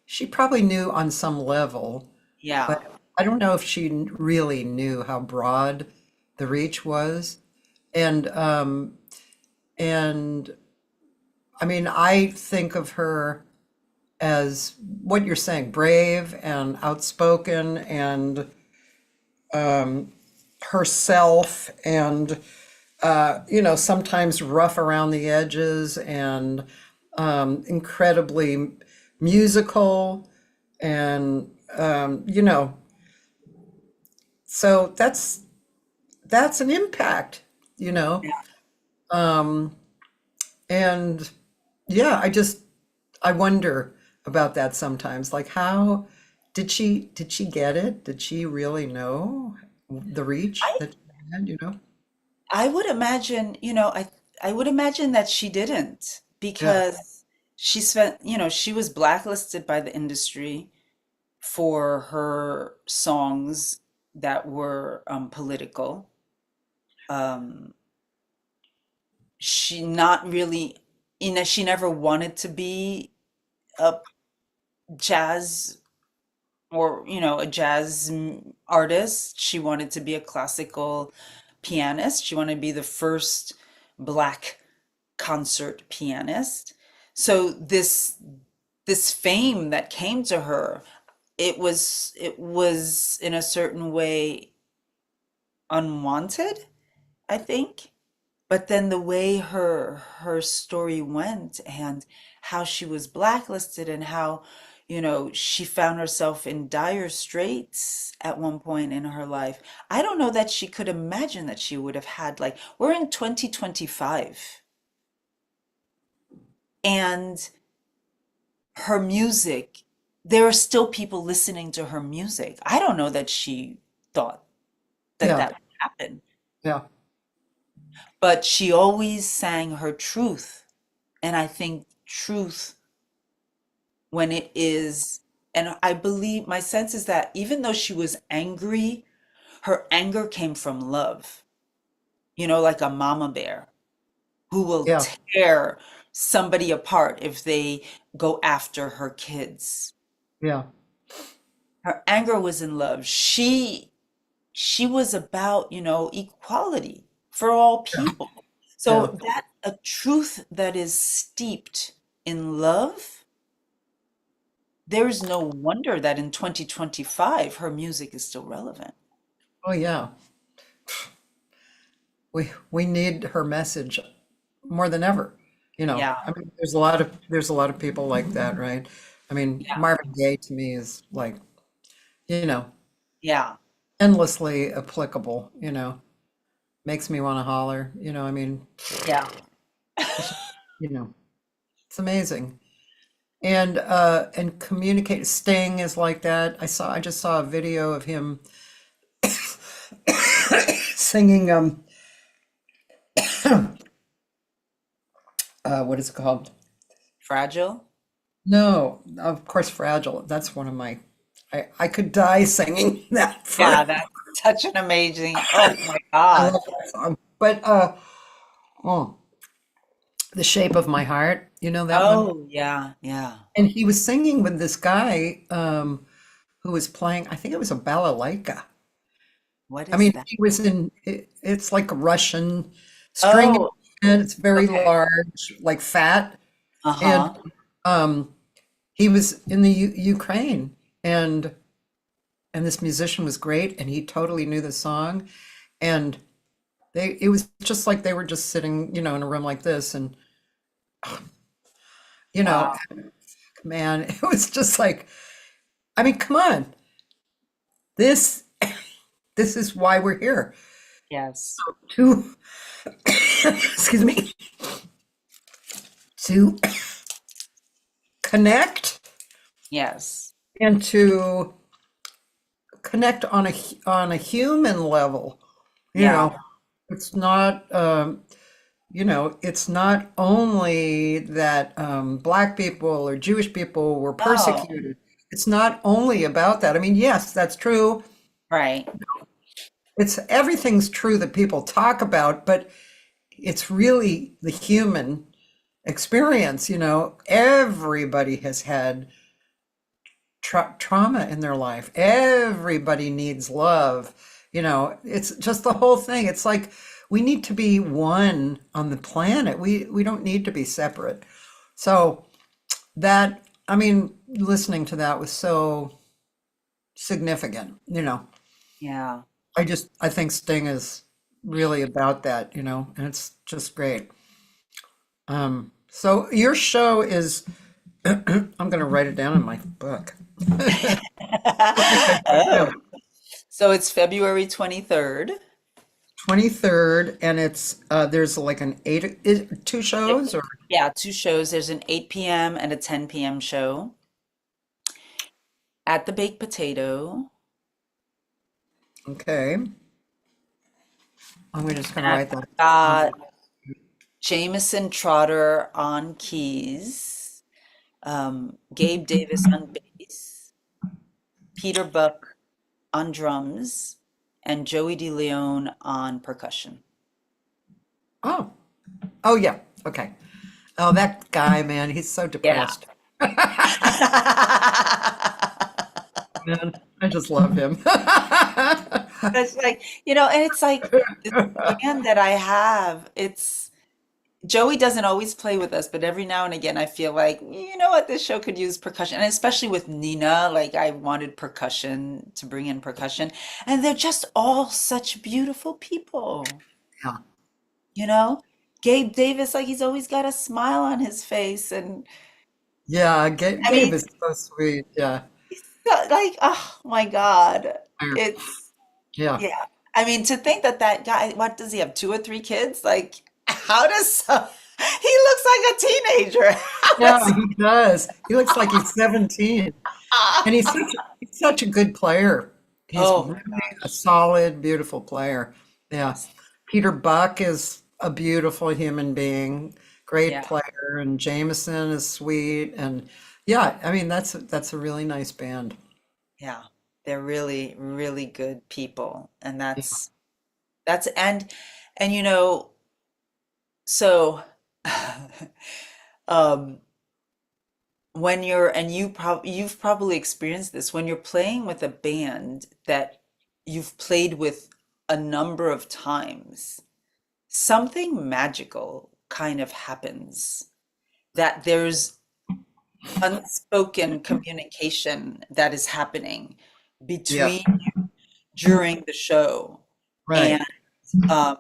She probably knew on some level, Yeah. but I don't know if she really knew how broad the reach was. And and I mean, I think of her as what you're saying, brave and outspoken and herself and sometimes rough around the edges and incredibly musical and so that's an impact, you know. Yeah. And yeah, I wonder about that sometimes. Like, how did she get it? Did she really know the reach I that she had, you know? I would imagine, I would imagine that she didn't, Yeah. because she spent, she was blacklisted by the industry for her songs that were political. Um, she not really, she never wanted to be a jazz, or, a jazz artist. She wanted to be a classical pianist. She wanted to be the first black concert pianist. So this fame that came to her, it was in a certain way unwanted, I think. But then the way her story went and how she was blacklisted and how, she found herself in dire straits at one point in her life. I don't know that she could imagine that she would have had, like, we're in 2025 and her music, there are still people listening to her music. I don't know that she thought that Yeah, that would happen, yeah, but she always sang her truth. And I think truth, when it is, and I believe my sense is that even though she was angry, her anger came from love, like a mama bear who will yeah, tear somebody apart if they go after her kids. yeah, Her anger was in love. She was about, equality for all people. yeah. So that a truth that is steeped in love, there is no wonder that in 2025 her music is still relevant. Oh yeah. We need her message more than ever. Yeah, I mean, there's a lot of people like that, right? I mean, yeah, Marvin Gaye to me is like, you know, yeah, endlessly applicable, makes me want to holler, I mean, yeah. it's, you know, it's amazing. And communicate. Sting is like that. I just saw a video of him singing what is it called? Fragile. No, of course, Fragile. That's one of my I could die singing that for Yeah, that's such an amazing. Oh my I God. love that song. But oh, The Shape of My Heart, you know that one? Oh yeah, yeah. And he was singing with this guy who was playing, I think it was a balalaika. What I is mean, that? it's like a Russian string Oh, and it's very okay. large, like fat. And Uh-huh. um, he was in the Ukraine and this musician was great and he totally knew the song. And it was just like they were just sitting, in a room like this. And, you know, Wow. man, it was just like, I mean, come on, this, this is why we're here Yes. to, excuse me, to connect Yes. and to connect on a human level. You Yeah. know, it's not it's not only that black people or Jewish people were Oh, persecuted. It's not only about that. I mean, yes, that's true. right. It's everything's true that people talk about, but it's really the human experience. Everybody has had trauma in their life. Everybody needs love. It's just the whole thing. It's like we need to be one on the planet. We don't need to be separate. So that, I mean, listening to that was so significant. Yeah. I think Sting is really about that, and it's just great. So your show is, I'm going to write it down in my book. Oh. So it's February 23rd. 23rd, and it's there's like two shows or Yeah, two shows. There's an 8 p.m. and a 10 p.m. show at the Baked Potato. okay. I'm just And gonna I've write that. got Jameson Trotter on keys, Gabe Davis on bass, Peter Buck on drums, and Joey DeLeon on percussion. Oh, oh yeah, okay. Oh, that guy, man, he's so Yeah. depressed. Man, I just love him. It's like, and it's like this band that I have, Joey doesn't always play with us, but every now and again I feel like, you know what, this show could use percussion. And especially with Nina, like I wanted percussion to bring in percussion. And they're just all such beautiful people, Yeah. you know? Gabe Davis, like he's always got a smile on his face. And Yeah, I Gabe mean, is so sweet. Yeah. like, oh my God. It's, Yeah. yeah. I mean, to think that that guy, what does he have, two or three kids? Like, how does he looks like a teenager. How Yeah, does he does. He looks like he's 17. And he's such a good player. He's Oh my really a gosh. solid, beautiful player. Yeah. Yes. Peter Buck is a beautiful human being, great Yeah. player, and Jameson is sweet. And yeah, I mean that's a really nice band. Yeah. They're really, really good people. And Yeah. that's and so um when you're and you've probably experienced this when you're playing with a band that you've played with a number of times, something magical kind of happens, that there's unspoken communication that is happening Yeah. between during the show, and Right. um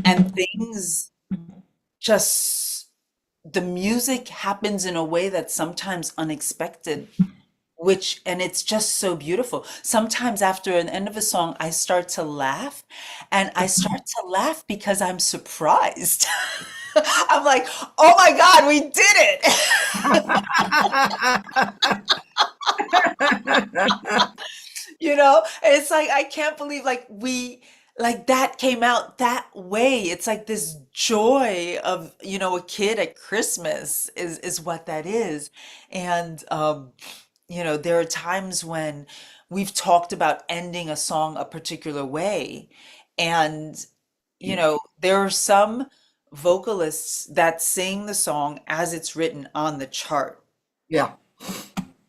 and things just the music happens in a way that's sometimes unexpected, which and it's just so beautiful. Sometimes after an end of a song I start to laugh, and I start to laugh because I'm surprised. I'm like, oh my God, we did it. And it's like I can't believe like we like that came out that way. It's like this joy of, a kid at Christmas is what that is. And there are times when we've talked about ending a song a particular way. And there are some vocalists that sing the song as it's written on the chart. Yeah.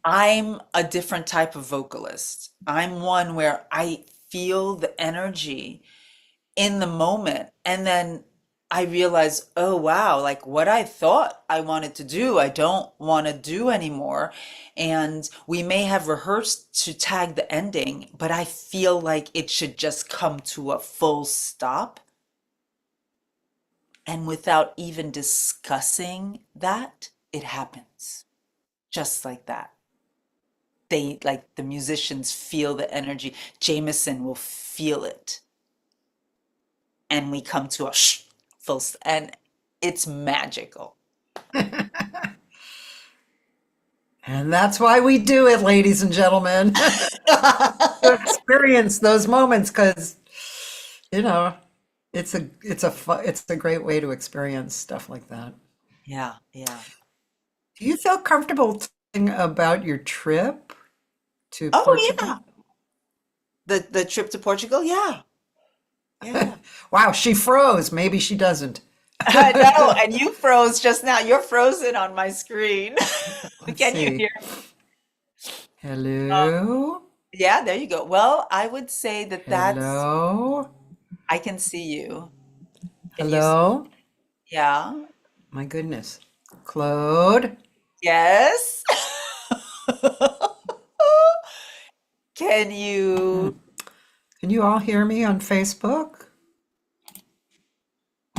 I'm a different type of vocalist. I'm one where I feel the energy in the moment, and then I realize, oh wow, like what I thought I wanted to do, I don't want to do anymore. And we may have rehearsed to tag the ending, but I feel like it should just come to a full stop. And without even discussing that, it happens just like that. They like the musicians feel the energy. Jameson will feel it, and we come to a and it's magical. And that's why we do it, ladies and gentlemen. To experience those moments because you know it's a great way to experience stuff like that. Yeah, yeah. Do you feel comfortable talking about your trip to Oh Portugal? yeah. The trip to Portugal, yeah, yeah. Wow, she froze. Maybe she doesn't. I know, and you froze just now. You're frozen on my screen. Let's Can you see. hear? Um, Hello? yeah, there you go. Well, I would say that that's Hello? I can see you. Can you? Hello? Yeah. My goodness. Claude? Yes. Can you? Can you all hear me on Facebook?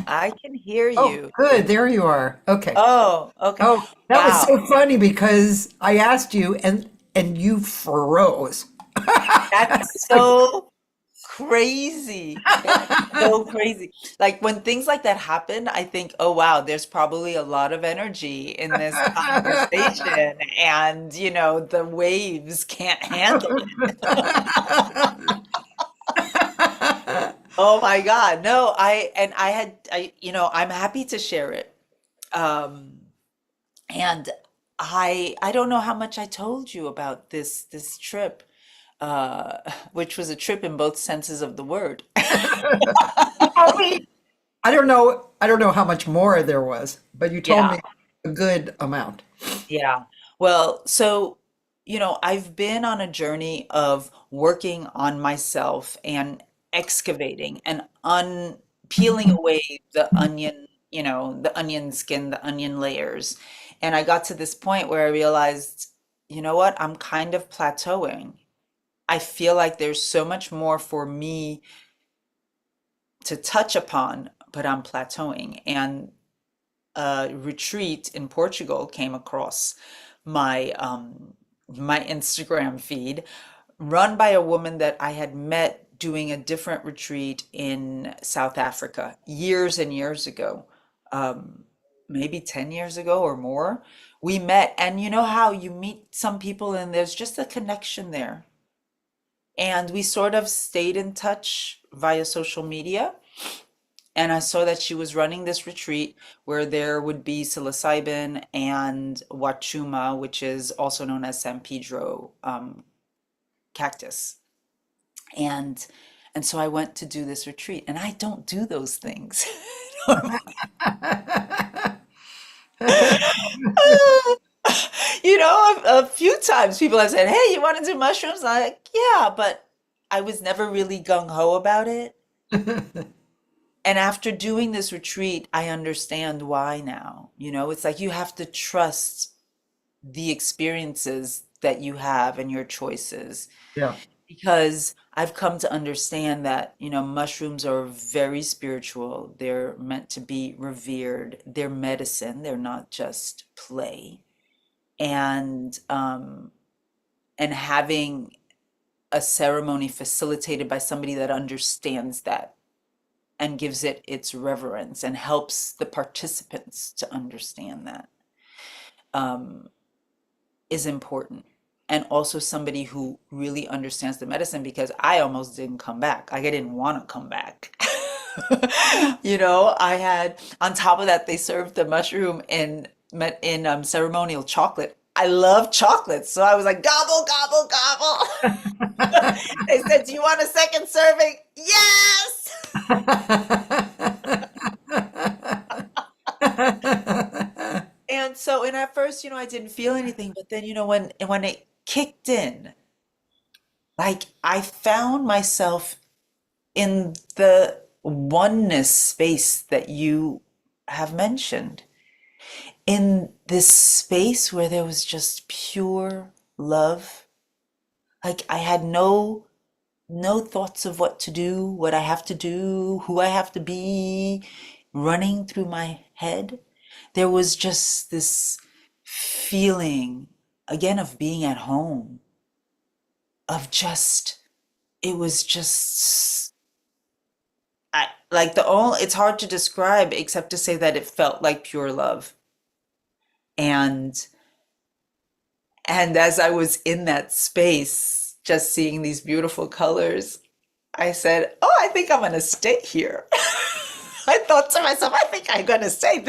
I can hear Oh, you. good. There you are. Okay. Oh, okay. Oh, that was Wow. so funny because I asked you and you froze. That's so crazy. That's so crazy. Like when things like that happen, I think, oh wow, there's probably a lot of energy in this conversation, and the waves can't handle it. Oh my God. No, I'm happy to share it. Um, and I don't know how much I told you about this trip, which was a trip in both senses of the word. You told me, I don't know how much more there was, but you told Yeah. me a good amount. Yeah. Well, so, I've been on a journey of working on myself and excavating and peeling away the onion, the onion skin, the onion layers. And I got to this point where I realized, you know what? I'm kind of plateauing. I feel like there's so much more for me to touch upon, but I'm plateauing. And a retreat in Portugal came across my Instagram feed, run by a woman that I had met doing a different retreat in South Africa years and years ago, maybe 10 years ago or more. We met, and you know how you meet some people and there's just a connection there. And we sort of stayed in touch via social media. And I saw that she was running this retreat where there would be psilocybin and wachuma, which is also known as San Pedro cactus. And and so I went to do this retreat, and I don't do those things. A few times people have said, "Hey, you want to do mushrooms?" I'm like, "Yeah," but I was never really gung ho about it. And after doing this retreat, I understand why now. It's like you have to trust the experiences that you have and your choices. Yeah. Because I've come to understand that, mushrooms are very spiritual. They're meant to be revered. They're medicine. They're not just play. And having a ceremony facilitated by somebody that understands that and gives it its reverence and helps the participants to understand that is important. And also somebody who really understands the medicine, because I almost didn't come back. Like I didn't want to come back. I had, on top of that, they served the mushroom in ceremonial chocolate. I love chocolate, so I was like, gobble, gobble, gobble. They said, "Do you want a second serving?" Yes. And at first, I didn't feel anything, but then, when it kicked in, like I found myself in the oneness space that you have mentioned, in this space where there was just pure love. Like I had no thoughts of what to do, what I have to do, who I have to be running through my head. There was just this feeling again of being at home, of just, it was just, it's hard to describe except to say that it felt like pure love. And as I was in that space, just seeing these beautiful colors, I said, "Oh, I think I'm gonna stay here." I thought to myself, I think I'm gonna stay.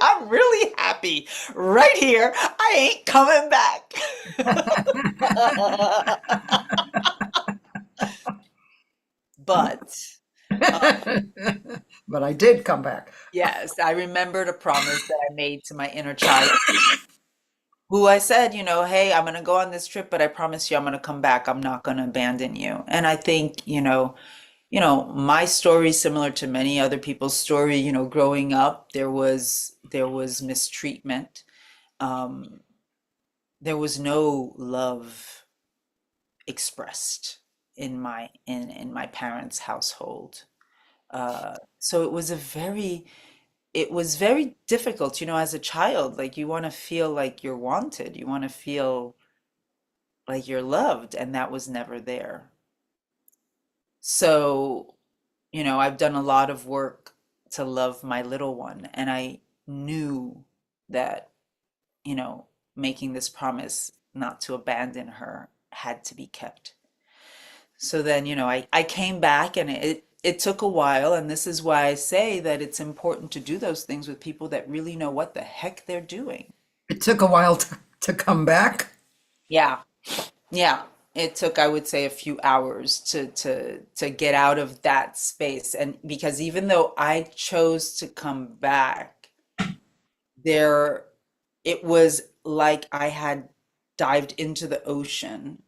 I'm really happy right here. I ain't coming back. But But I did come back. yes, I remembered a promise that I made to my inner child, who I said, "Hey, I'm gonna go on this trip, but I promise you I'm gonna come back. I'm not gonna abandon you." And I think, my story is similar to many other people's story. Growing up, there was mistreatment. Um, there was no love expressed in my parents' household. So it was very difficult, as a child. Like you want to feel like you're wanted, you want to feel like you're loved, and that was never there. So, I've done a lot of work to love my little one, and I knew that, making this promise not to abandon her had to be kept. So then, I came back, and it took a while, and this is why I say that it's important to do those things with people that really know what the heck they're doing. It took a while to come back. Yeah. Yeah. It took, I would say, a few hours to get out of that space. And because even though I chose to come back, it was like I had dived into the ocean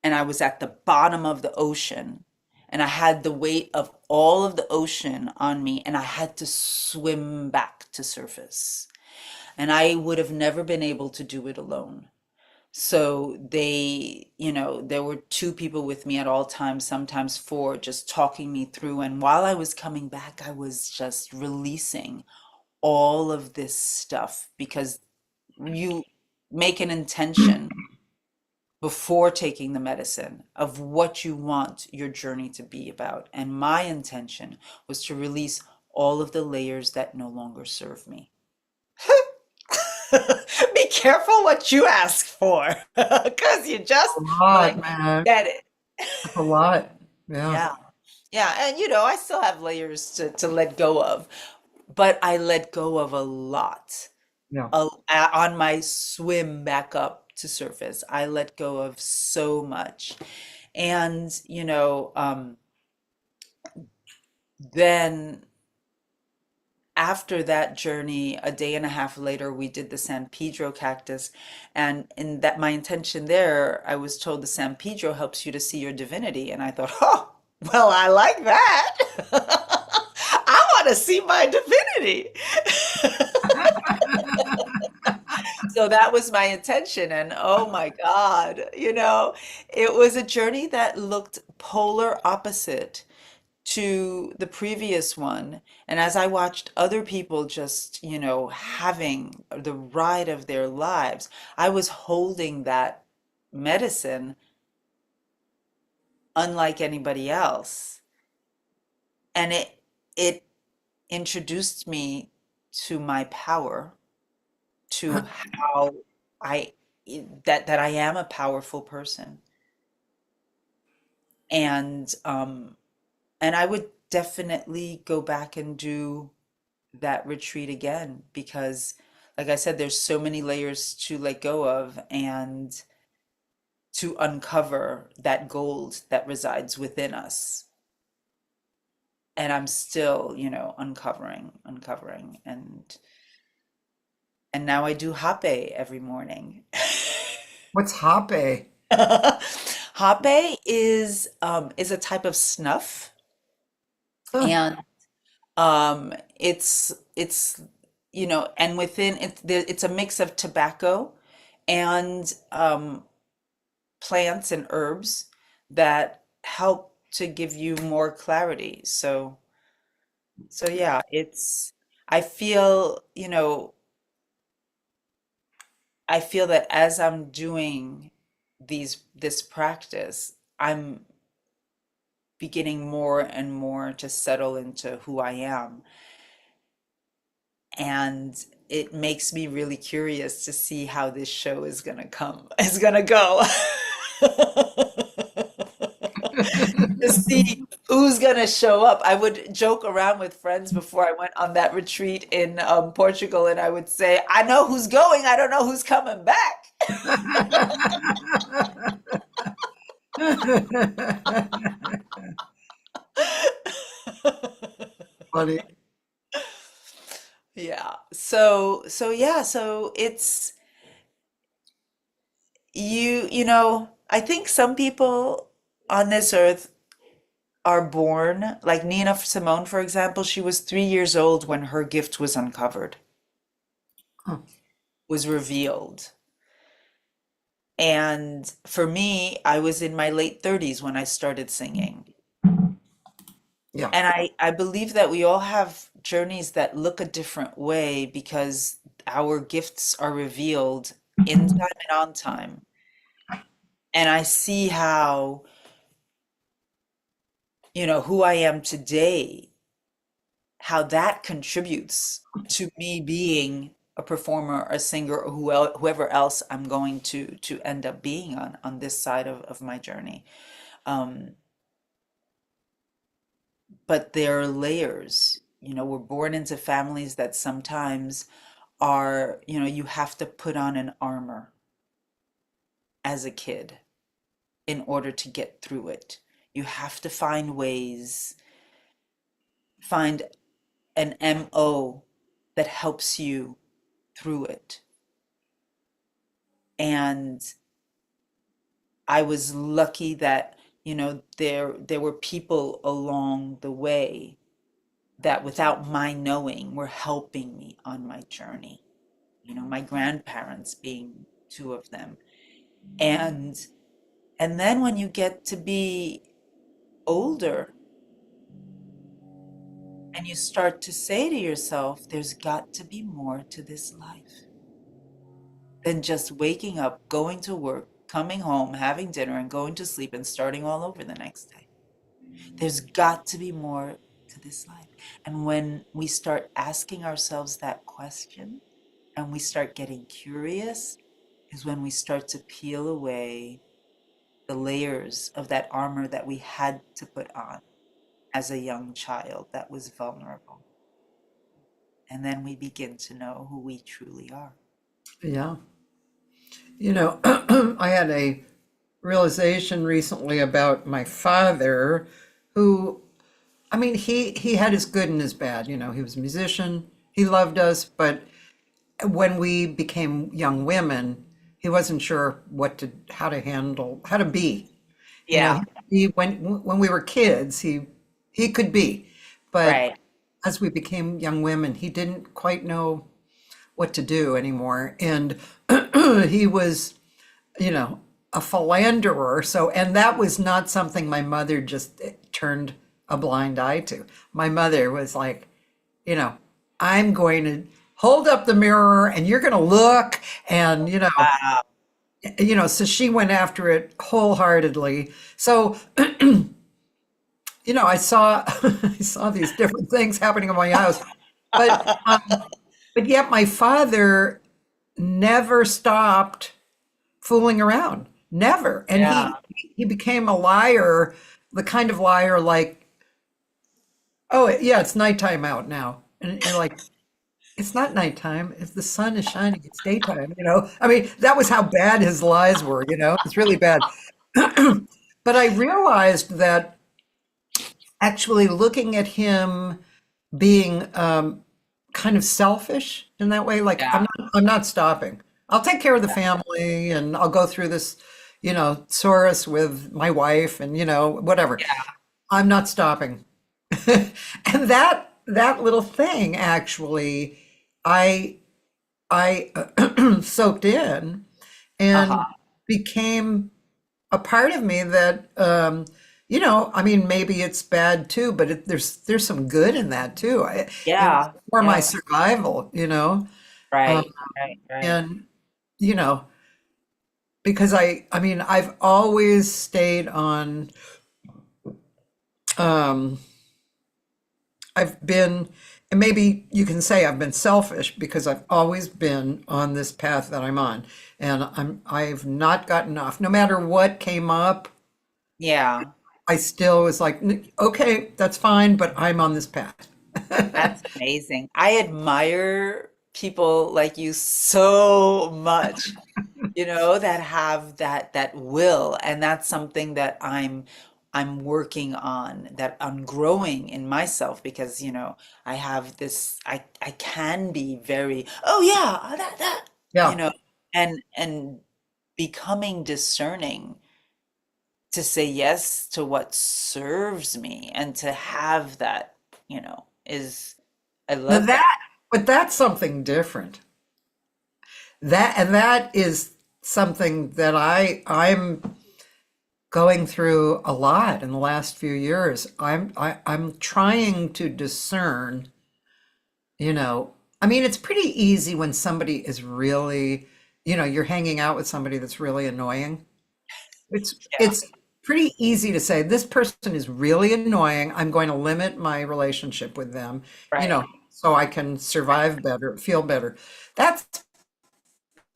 and I was at the bottom of the ocean, and I had the weight of all of the ocean on me, and I had to swim back to surface. And I would have never been able to do it alone. So there were two people with me at all times, sometimes four, just talking me through. And while I was coming back, I was just releasing all of this stuff because you make an intention before taking the medicine of what you want your journey to be about. And my intention was to release all of the layers that no longer serve me. Be careful what you ask for, because you just A lot, might man. get it. That's a lot. Yeah. Yeah. Yeah. And I still have layers to let go of, but I let go of a lot. Yeah. On my swim back up to surface, I let go of so much. And, then after that journey, a day and a half later, we did the San Pedro cactus. And in that, my intention there, I was told the San Pedro helps you to see your divinity. And I thought, oh, well, I like that. I want to see my divinity. So that was my intention. And oh my God, it was a journey that looked polar opposite to the previous one. And as I watched other people just, having the ride of their lives, I was holding that medicine unlike anybody else. And it introduced me to my power, to how I that I am a powerful person. And I would definitely go back and do that retreat again because, like I said, there's so many layers to let go of and to uncover that gold that resides within us. And I'm still, uncovering. And now I do hape every morning. What's hape? Hape is a type of snuff, Huh. and it's and within it's a mix of tobacco and plants and herbs that help to give you more clarity. So yeah, I feel, I feel that as I'm doing this practice, I'm beginning more and more to settle into who I am. And it makes me really curious to see how this show is gonna go. To see who's gonna show up. I would joke around with friends before I went on that retreat in Portugal, and I would say, I know who's going, I don't know who's coming back. Funny. Yeah. So yeah, so it's I think some people on this earth are born, like Nina Simone, for example, she was 3 years old when her gift was uncovered, Huh. was revealed. And for me, I was in my late 30s when I started singing. Yeah. And I believe that we all have journeys that look a different way because our gifts are revealed in time and on time. And I see how, who I am today, how that contributes to me being a performer, a singer, or whoever else I'm going to end up being on this side of my journey. Um, but there are layers. We're born into families that sometimes are, you have to put on an armor as a kid in order to get through it. You have to find ways, find an MO that helps you through it. And I was lucky that, there were people along the way that without my knowing were helping me on my journey. My grandparents being two of them. And and then when you get to be older and you start to say to yourself, there's got to be more to this life than just waking up, going to work, coming home, having dinner, and going to sleep and starting all over the next day. There's got to be more to this life. And when we start asking ourselves that question and we start getting curious, is when we start to peel away the layers of that armor that we had to put on as a young child that was vulnerable. And then we begin to know who we truly are. Yeah. I had a realization recently about my father, who, I mean, he had his good and his bad. He was a musician, he loved us, but when we became young women, he wasn't sure how to be. Yeah. When we were kids, he could be, but Right. as we became young women, he didn't quite know what to do anymore. And he was, a philanderer. So, and that was not something my mother just turned a blind eye to. My mother was like, I'm going to hold up the mirror and you're going to look and, Wow. so she went after it wholeheartedly. So, I saw I saw these different things happening in my house, but but yet my father never stopped fooling around, never. And Yeah. he became a liar, the kind of liar like, oh yeah, it's nighttime out now, and you're like, it's not nighttime. If the sun is shining, it's daytime. I mean, that was how bad his lies were. It's really bad. But I realized that actually looking at him being kind of selfish in that way, like Yeah. I'm not stopping. I'll take care of the family and I'll go through this, Saurus with my wife and, whatever. Yeah. I'm not stopping. And that little thing actually I soaked in and Uh-huh. became a part of me that I mean, maybe it's bad too, but there's some good in that too. It was Yeah. for my Yeah. survival, Right. um, Right. and you know, because I mean, I've always stayed on. Um, I've been, and maybe you can say I've been selfish because I've always been on this path that I'm on, and I've not gotten off. No matter what came up, Yeah. I still was like, Okay, that's fine, but I'm on this path." That's amazing. I admire people like you so much, that have that will, and that's something that I'm working on, that I'm growing in myself because, I have this I can be very, oh yeah, that, you Yeah. know, and becoming discerning to say yes to what serves me and to have that, is I Now love that. but that's something different. That is something that I'm going through a lot in the last few years. I'm trying to discern, I mean, it's pretty easy when somebody is really, you're hanging out with somebody that's really annoying. Yeah, It's pretty easy to say this person is really annoying. I'm going to limit my relationship with them, right. so I can survive better, feel better. That's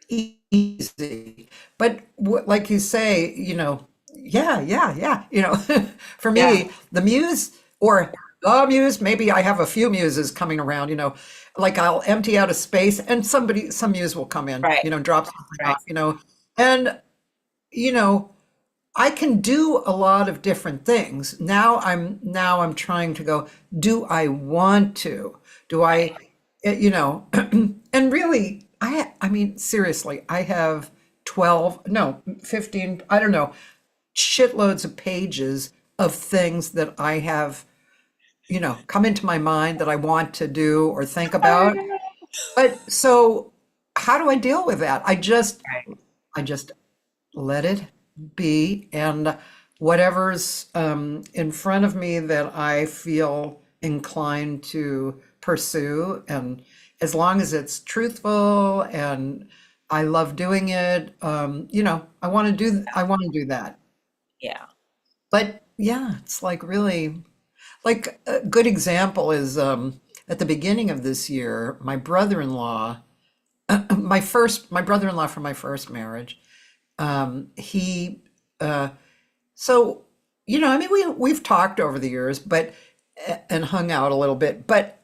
easy. But like you say, yeah. For Yeah, me, the muse or the muse, maybe I have a few muses coming around, like I'll empty out a space and some muse will come in, right, drop something right. off, and, you know, I can do a lot of different things. Now I'm trying to go, do I want to? Do I, and really, I mean, seriously, I have 12, no, 15, I don't know. shitloads of pages of things that I have, come into my mind that I want to do or think about. But so how do I deal with that? I just let it be, and whatever's in front of me that I feel inclined to pursue, and as long as it's truthful and I love doing it, I want to do that. Yeah. But yeah, it's like really, like a good example is at the beginning of this year, my brother-in-law, my brother-in-law from my first marriage, he so I mean we've talked over the years, but and hung out a little bit, but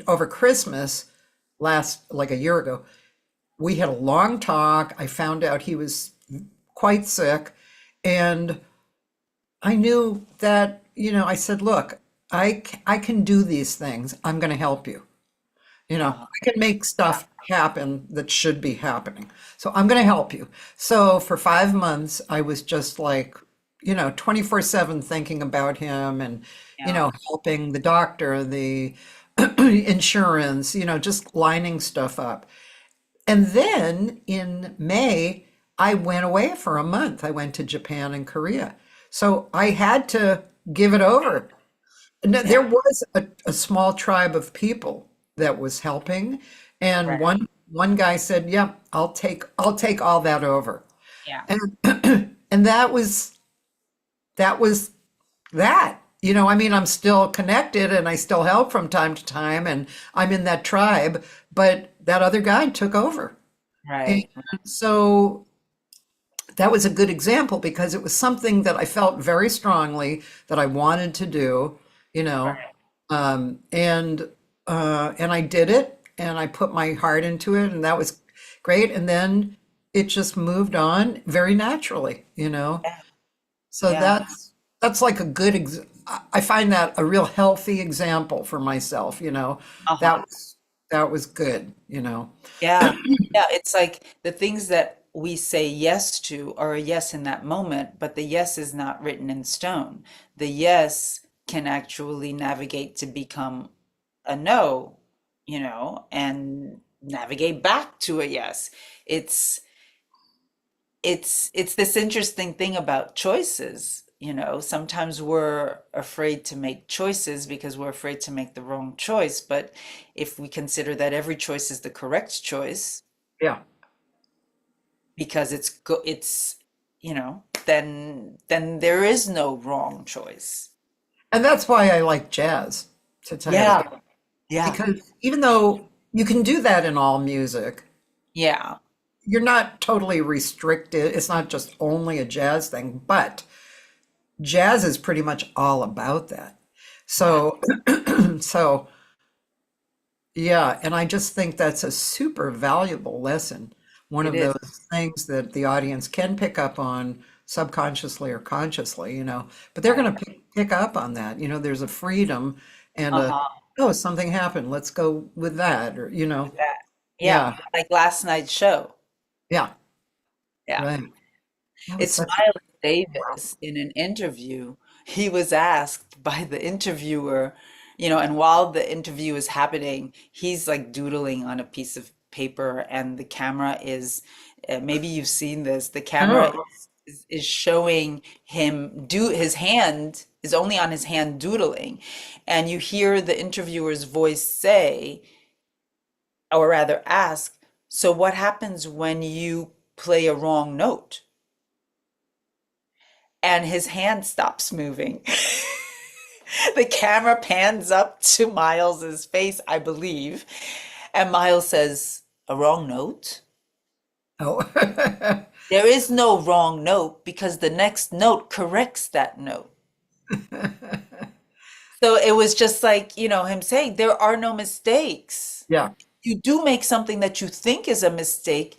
over Christmas last, like a year ago, we had a long talk. I found out he was quite sick, and I knew that, I said, look, I can do these things. I'm going to help you. I can make stuff happen that should be happening. So I'm going to help you. So for 5 months, I was just like, 24/7 thinking about him, and, Yeah. helping the doctor, the insurance, just lining stuff up. And then in May, I went away for a month. I went to Japan and Korea. So I had to give it over. No, there Yeah. was a small tribe of people that was helping, and Right. one guy said, "Yeah, I'll take all that over," Yeah. and and that was that. I mean, I'm still connected and I still help from time to time, and I'm in that tribe, but that other guy took over, and Right. so that was a good example because it was something that I felt very strongly that I wanted to do, you know, Right. and I did it, and I put my heart into it, and that was great. And then it just moved on very naturally. Yeah. So Yeah. that's like a good I find that a real healthy example for myself. Uh-huh. That was good. Yeah. Yeah. It's like the things that we say yes to are a yes in that moment, but the yes is not written in stone. The yes can actually navigate to become a no, and navigate back to a yes. It's it's this interesting thing about choices. Sometimes we're afraid to make choices because we're afraid to make the wrong choice. But if we consider that every choice is the correct choice, Yeah. because then there is no wrong choice. And that's why I like jazz, to tell you the Yeah, truth. yeah, Because even though you can do that in all music, yeah, you're not totally restricted. It's not just only a jazz thing, but jazz is pretty much all about that. yeah. So, so yeah, and I just think that's a super valuable lesson. One It of is. those things that the audience can pick up on subconsciously or consciously, but they're going to pick up on that. There's a freedom and Uh-huh. oh, something happened. Let's go with that. Or, That. Yeah, yeah, like last night's show. yeah, Yeah. right. That was It's such Miles wow. Davis in an interview. He was asked by the interviewer, and while the interview is happening, he's like doodling on a piece of paper, and the camera is, maybe you've seen this, the camera Oh, is showing him do his hand is only on his hand doodling, and you hear the interviewer's voice say, or rather ask, so what happens when you play a wrong note? And his hand stops moving. The camera pans up to Miles's face, I believe, and Miles says, "A wrong note? oh. There is no wrong note because the next note corrects that note." So it was just like, him saying, there are no mistakes. Yeah, You do make something that you think is a mistake,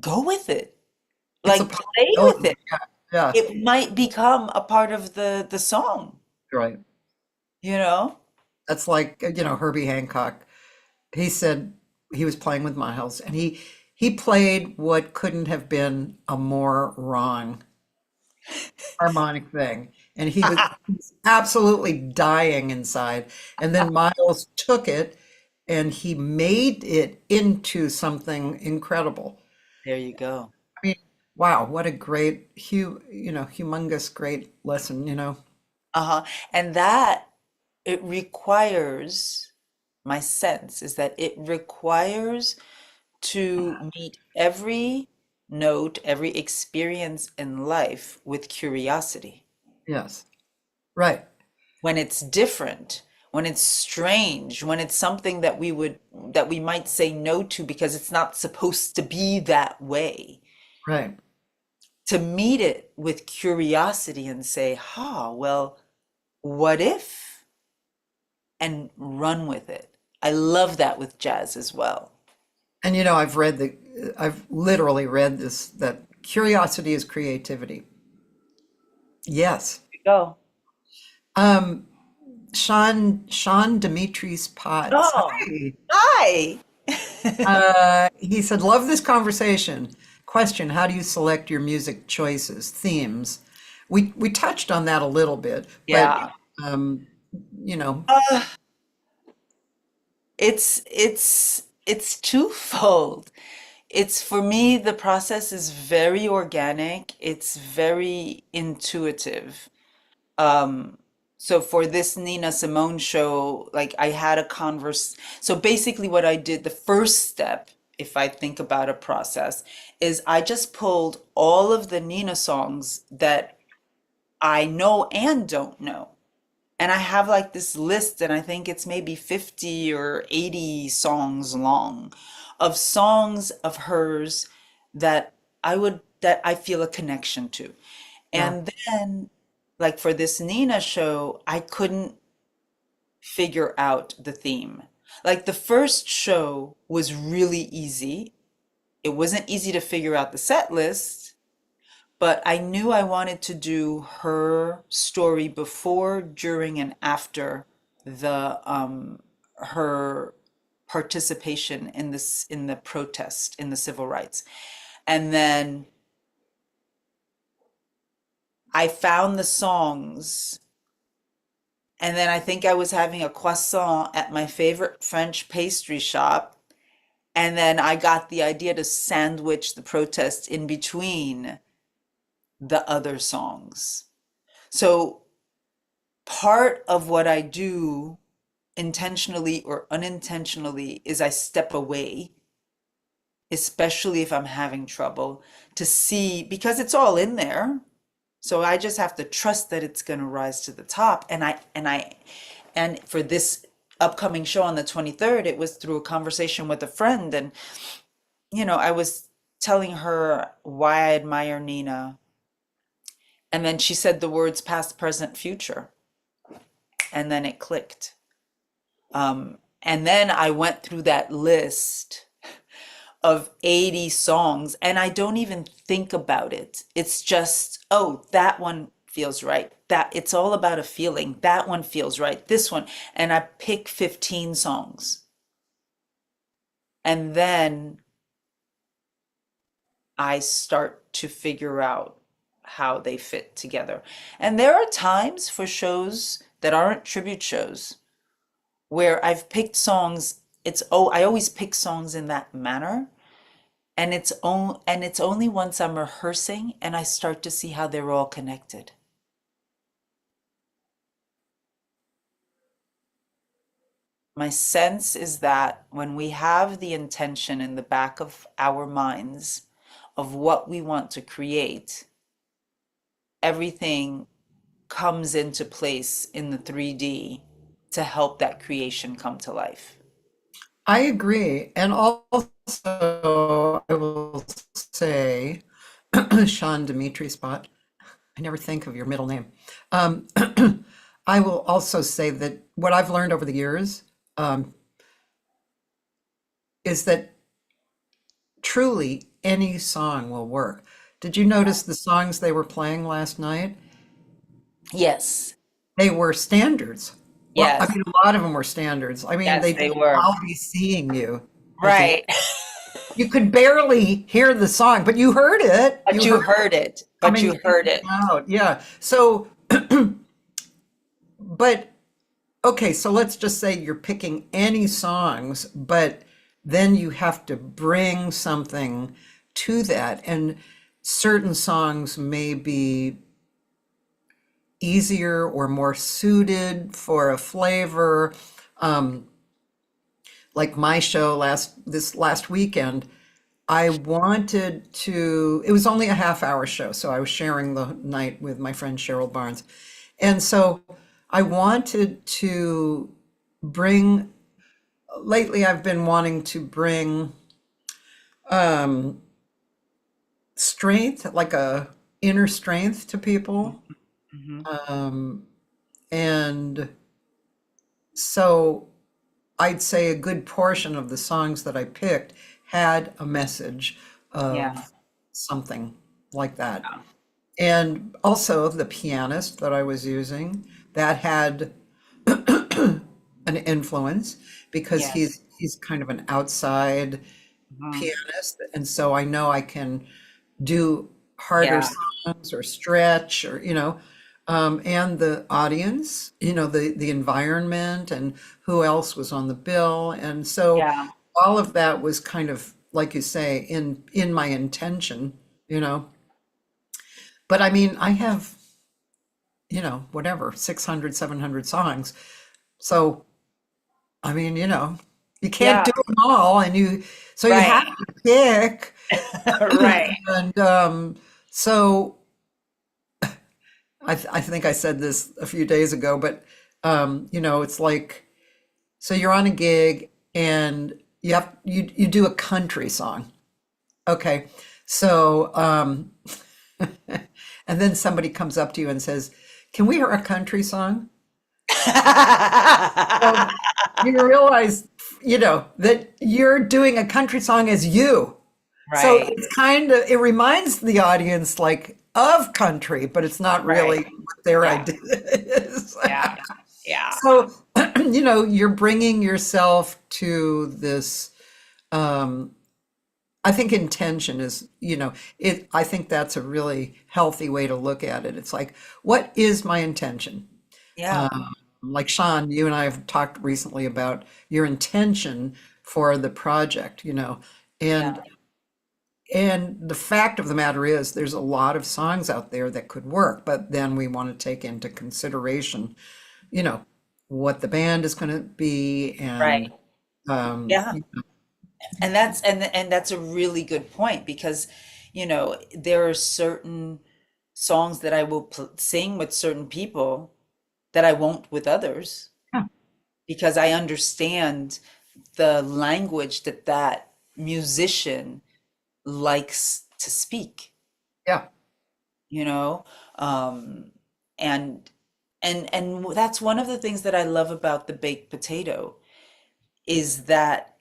go with it. it's a Like play with possibility. it. Yeah, yeah, It might become a part of the song, right. you know? That's like, Herbie Hancock. He said he was playing with Miles, and he played what couldn't have been a more wrong harmonic thing. And he's absolutely dying inside. And then Miles took it and he made it into something incredible. There you go. I mean, wow, what a great, humongous, great lesson, Uh-huh. And that it requires, my sense is that it requires to meet every note, every experience in life with curiosity. Yes, right. When it's different, when it's strange, when it's something that we might say no to because it's not supposed to be that way, Right. to meet it with curiosity and say, well, what if? And run with it. I love that with jazz as well. And I've literally read this, that curiosity is creativity. Yes. Go. Um, Sean Dimitri's Potts. Oh, Hi. hi. He said, love this conversation. Question, how do you select your music choices, themes? We touched on that a little bit, Yeah. but you know, Uh, it's twofold. It's for me, the process is very organic. It's very intuitive. Um, so for this Nina Simone show, like I had a so basically what I did, the first step, if I think about a process, is I just pulled all of the Nina songs that I know and don't know. And I have like this list, and I think it's maybe 50 or 80 songs long of songs of hers that I feel a connection to. yeah, And then, like for this Nina show, I couldn't figure out the theme. Like the first show was really easy. It wasn't easy to figure out the set list, but I knew I wanted to do her story before, during, and after the her participation in the protest in the civil rights. And then I found the songs, and then I think I was having a croissant at my favorite French pastry shop. And then I got the idea to sandwich the protest in between the other songs. So part of what I do intentionally or unintentionally is I step away, especially if I'm having trouble, to see, because it's all in there. So I just have to trust that it's going to rise to the top. And for this upcoming show on the 23rd, it was through a conversation with a friend. And, I was telling her why I admire Nina. And then she said the words past, present, future. And then it clicked. And then I went through that list of 80 songs, and I don't even think about it. It's just, oh, that one feels right. That it's all about a feeling. That one feels right. This one. And I pick 15 songs. And then I start to figure out how they fit together. And there are times for shows that aren't tribute shows where I've picked songs. I always pick songs in that manner. And it's only once I'm rehearsing and I start to see how they're all connected. My sense is that when we have the intention in the back of our minds of what we want to create, everything comes into place in the 3D to help that creation come to life. I agree. And also, I will say, Sean Dimitri Spot, I never think of your middle name. I will also say that what I've learned over the years is that truly any song will work. Did you notice the songs they were playing last night? Yes. They were standards. Well, Yes. I mean, a lot of them were standards. I mean, Yes, they they did were. I'll Be Seeing You. Right. you could barely hear the song, but you heard it. But you heard it. But coming you heard it. out. Yeah. So, but okay, so let's just say you're picking any songs, but then you have to bring something to that. And certain songs may be easier or more suited for a flavor. Like my show this last weekend, I wanted to, it was only a half-hour show, so I was sharing the night with my friend Cheryl Barnes. And so I wanted to bring, lately I've been wanting to bring strength, like a inner strength to people. And so I'd say a good portion of the songs that I picked had a message of Yeah. something like that. And also the pianist that I was using, that had an influence because Yes. he's kind of an outside pianist. And so I know I can do harder Yeah. songs or stretch or, and the audience, the environment and who else was on the bill. And so Yeah. all of that was kind of, like you say, in my intention, But I mean, I have, whatever, 600, 700 songs. So, I mean, you can't Yeah. do them all. And you Right. have to pick. Right. And so I think I said this a few days ago, but it's like, so you're on a gig and you do a country song. Okay. So and then somebody comes up to you and says, "Can we hear a country song?" So you realize, that you're doing a country song as you. So Right. it's it reminds the audience like of country, but it's not really Right. what their Yeah. idea is. Yeah. Yeah. So, you're bringing yourself to this, I think intention is, I think that's a really healthy way to look at it. It's like, what is my intention? Yeah. Like Sean, you and I have talked recently about your intention for the project, and Yeah. and the fact of the matter is there's a lot of songs out there that could work, but then we want to take into consideration, what the band is going to be Right. and Yeah. And that's a really good point because, there are certain songs that I will sing with certain people that I won't with others Yeah. because I understand the language that musician likes to speak, yeah, you know? And that's one of the things that I love about the baked potato is that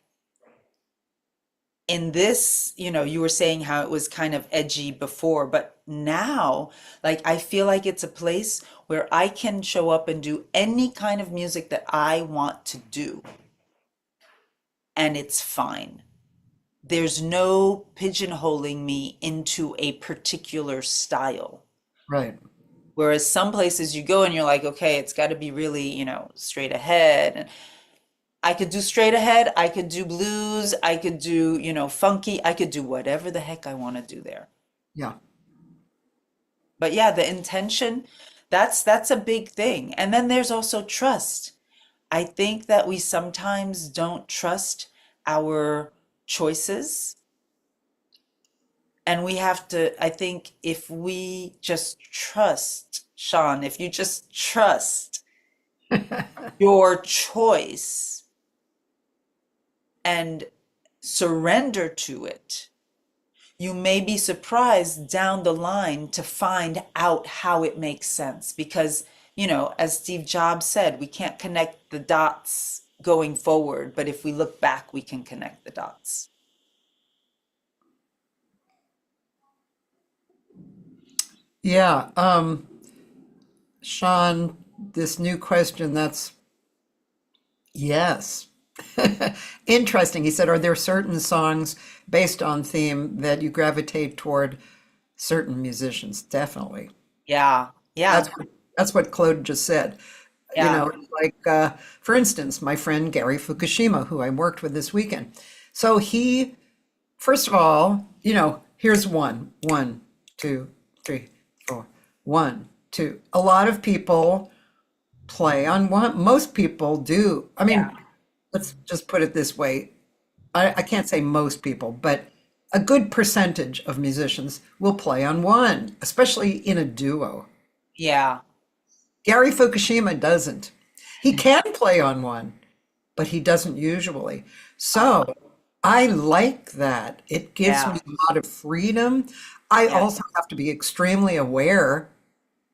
in this, you were saying how it was kind of edgy before, but now, like, I feel like it's a place where I can show up and do any kind of music that I want to do, and it's fine. There's no pigeonholing me into a particular style. right. Whereas some places you go and you're like, okay, it's got to be really, straight ahead. And I could do straight ahead, I could do blues, I could do, funky, I could do whatever the heck I want to do there. Yeah, But yeah, the intention, that's a big thing. And then there's also trust. I think that we sometimes don't trust our choices. And we have to, I think if we just trust, Sean, if you just trust your choice and surrender to it, you may be surprised down the line to find out how it makes sense. Because, as Steve Jobs said, we can't connect the dots going forward, but if we look back, we can connect the dots. yeah. Sean, this new question, that's yes, Interesting. He said, are there certain songs based on theme that you gravitate toward certain musicians? Definitely. Yeah. That's Yeah. what, that's what Claude just said. You Yeah. know, like for instance, my friend Gary Fukushima, who I worked with this weekend. So he, first of all, here's one, two, three, four, one, two. A lot of people play on one. Most people do. I Yeah. mean, let's just put it this way. I can't say most people, but a good percentage of musicians will play on one, especially in a duo. Yeah. Gary Fukushima doesn't. He can play on one, but he doesn't usually. So I like that. It gives me Yeah. a lot of freedom. I Yeah. also have to be extremely aware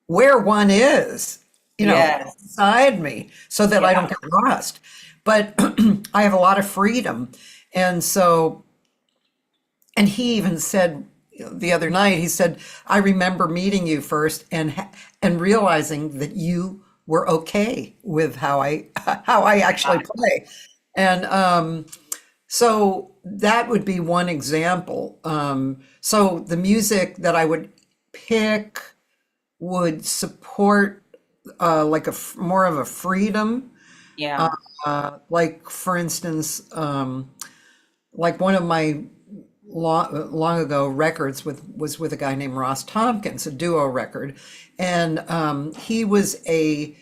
where one is, Yes. beside me so that I don't Yeah. get lost. But I have a lot of freedom. And so, and he even said the other night, he said, I remember meeting you first and realizing that you were okay with how I how I actually play. And so that would be one example. So the music that I would pick would support like more of a freedom. Yeah. Like for instance, like one of my long ago records was with a guy named Ross Tompkins, a duo record, and he was a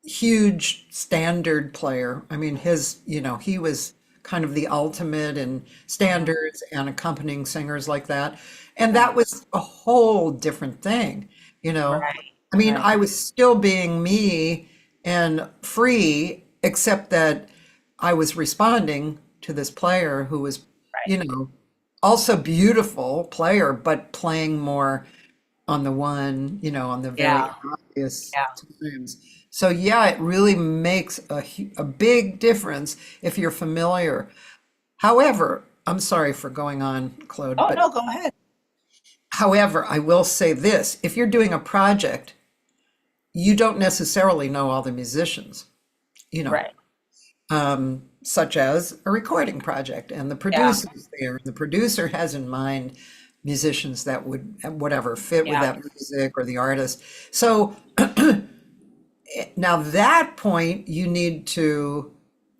huge standard player. I mean, he was kind of the ultimate in standards and accompanying singers like that. And that was a whole different thing. Right. I mean, Right. I was still being me and free, except that I was responding to this player who was, Right. you know, also beautiful player, but playing more on the one, on the very Yeah. obvious Yeah. times. So yeah, it really makes a big difference if you're familiar. However, I'm sorry for going on, Claude, Oh, but no, go ahead. however, I will say this, if you're doing a project, you don't necessarily know all the musicians, you know, Right. such as a recording project, and the Yeah. producer's there. The producer has in mind musicians that would whatever fit with Yeah. that music or the artist. So now that point, you need to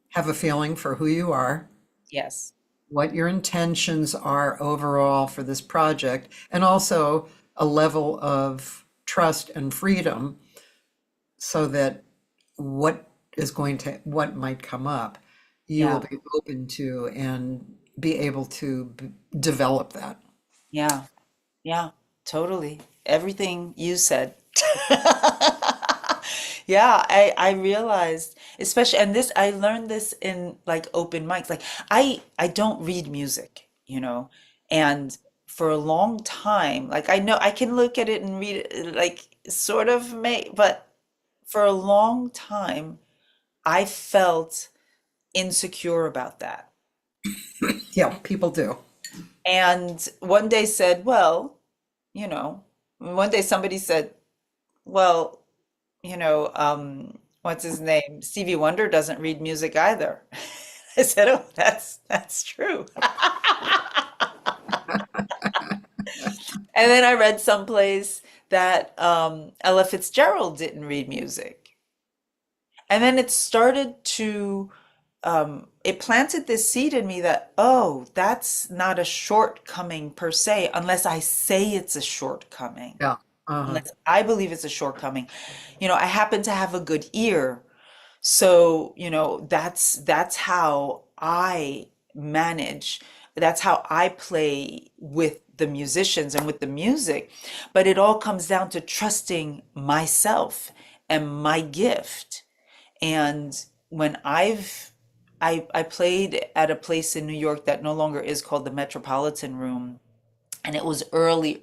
have a feeling for who you are, Yes. what your intentions are overall for this project, and also a level of trust and freedom so that what might come up, you will Yeah. be open to and be able to develop that. Yeah. Yeah. Totally. Everything you said. Yeah, I realized, especially, and this I learned this in like open mics. Like I don't read music, and for a long time, like I know I can look at it and read it, like sort of but for a long time, I felt insecure about that. Yeah, people do. And one day said, well, one day somebody said, well, what's his name? Stevie Wonder doesn't read music either. I said, oh, that's true. And then I read someplace that Ella Fitzgerald didn't read music. And then it planted this seed in me that, oh, that's not a shortcoming per se, unless I say it's a shortcoming. Yeah. Uh-huh. Unless I believe it's a shortcoming. I happen to have a good ear. So, that's how I manage. That's how I play with the musicians and with the music. But it all comes down to trusting myself and my gift. And when I played at a place in New York that no longer is, called the Metropolitan Room, and it was early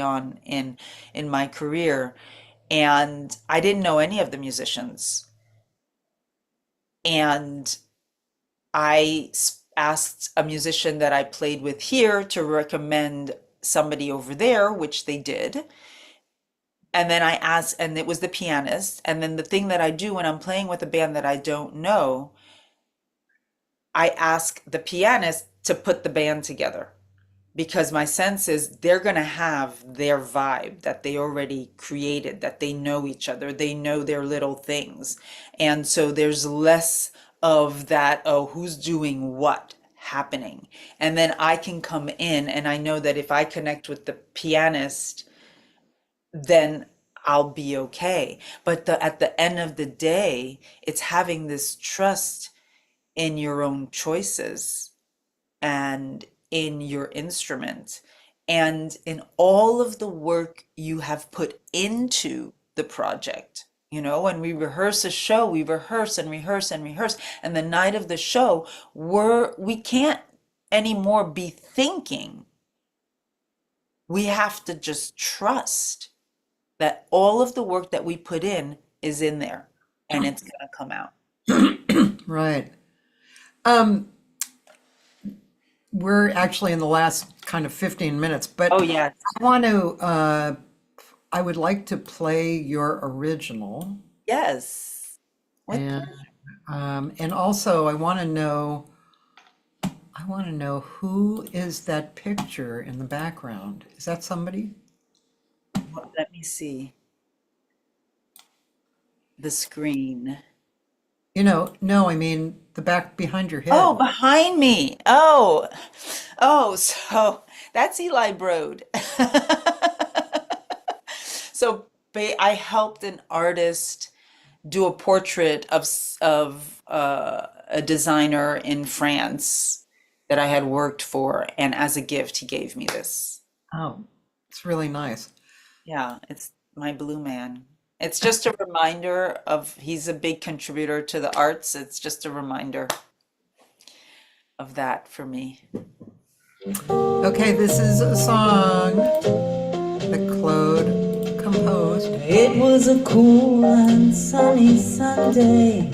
on in my career, and I didn't know any of the musicians, and asked a musician that I played with here to recommend somebody over there, which they did. And then I asked, and it was the pianist. And then the thing that I do when I'm playing with a band that I don't know, I ask the pianist to put the band together because my sense is they're going to have their vibe that they already created, that they know each other, they know their little things. And so there's less of that, oh, who's doing what happening. And then I can come in and I know that if I connect with the pianist, then I'll be okay. But at the end of the day, it's having this trust in your own choices and in your instrument and in all of the work you have put into the project. You know, when we rehearse a show, we rehearse and rehearse and rehearse. And the night of the show, we can't anymore be thinking. We have to just trust that all of the work that we put in is in there and it's going to come out. Right. We're actually in the last kind of 15 minutes, but Oh, yeah. I would like to play your original. Yes. What? And also I want to know who is that picture in the background? Is that somebody? Let me see. The screen. No, I mean the back behind your head. Oh, behind me. So that's Eli Broad. So I helped an artist do a portrait of a designer in France that I had worked for, and as a gift, he gave me this. Oh, it's really nice. Yeah, it's my blue man. It's just a reminder he's a big contributor to the arts. It's just a reminder of that for me. Okay, this is a song that Claude composed. It was a cool and sunny Sunday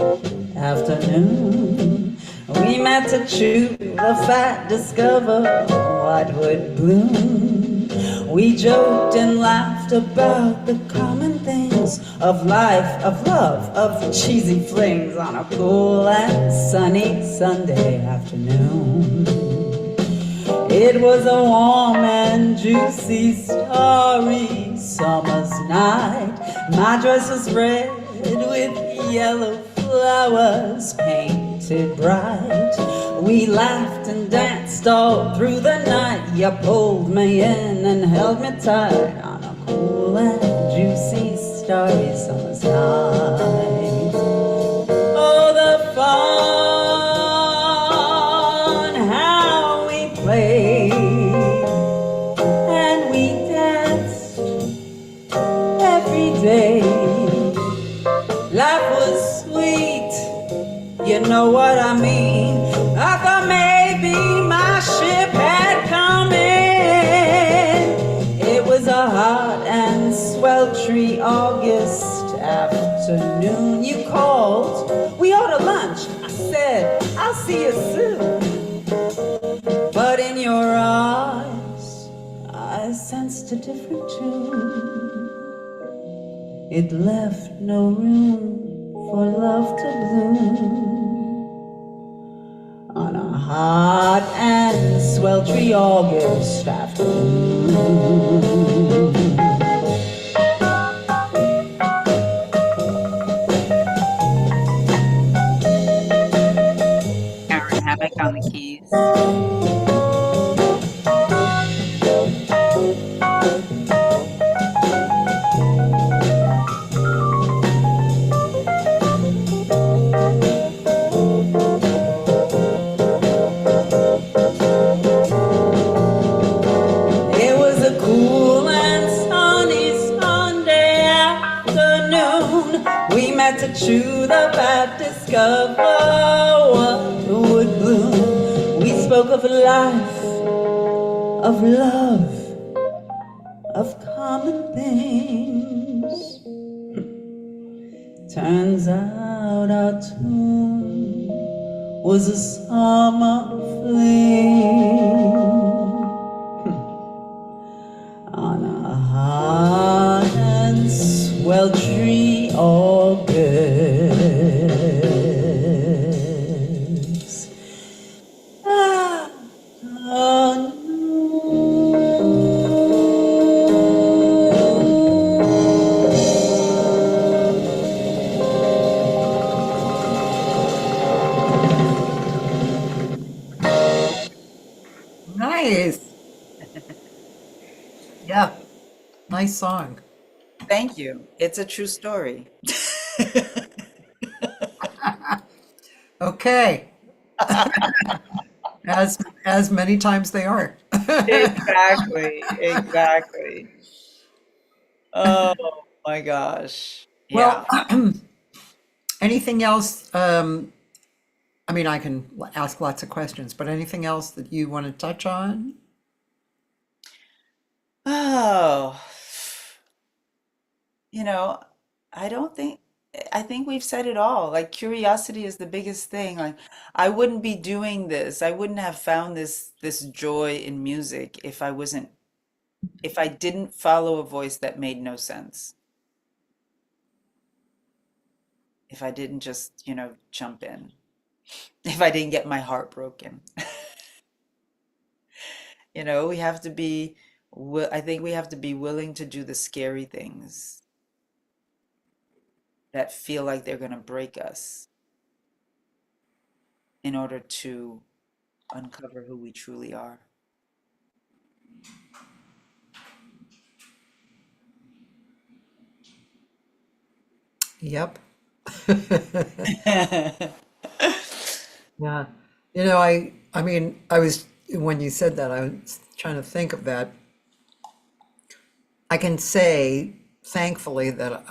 afternoon. We met to chew the fat, discover what would bloom. We joked and laughed about the common things of life, of love, of cheesy flings on a cool and sunny Sunday afternoon. It was a warm and juicy, starry summer's night. My dress was red with yellow flowers painted bright. We laughed and danced all through the night. You pulled me in and held me tight on a cool and juicy, starry summer's night. Oh, the fun, how we played and we danced every day. Life was sweet, you know what I mean. I thought maybe my ship had come in. It was a hot and sweltry August afternoon. You called, we ordered lunch. I said, I'll see you soon. But in your eyes, I sensed a different tune. It left no room for love to bloom. On a hot and sweltry August afternoon. Aaron Hammock on the keys. To chew the fat, discover what would bloom. We spoke of life, of love, of common things. Turns out our tune was a summer fling on a hot and sweltry August. Nice. Yeah, nice song. Thank you. It's a true story. Okay, as many times they are. Exactly, exactly. Oh my gosh. Well, Yeah. anything else? I mean, I can ask lots of questions, but anything else that you want to touch on? Oh, you know, I don't think, I think we've said it all. Like curiosity is the biggest thing. Like I wouldn't be doing this. I wouldn't have found this joy in music if I wasn't, if I didn't follow a voice that made no sense. If I didn't just, jump in. If I didn't get my heart broken. We have to be, I think we have to be willing to do the scary things that feel like they're going to break us in order to uncover who we truly are. Yep. Yeah. I mean, I was when you said that, I was trying to think of that. I can say, thankfully, that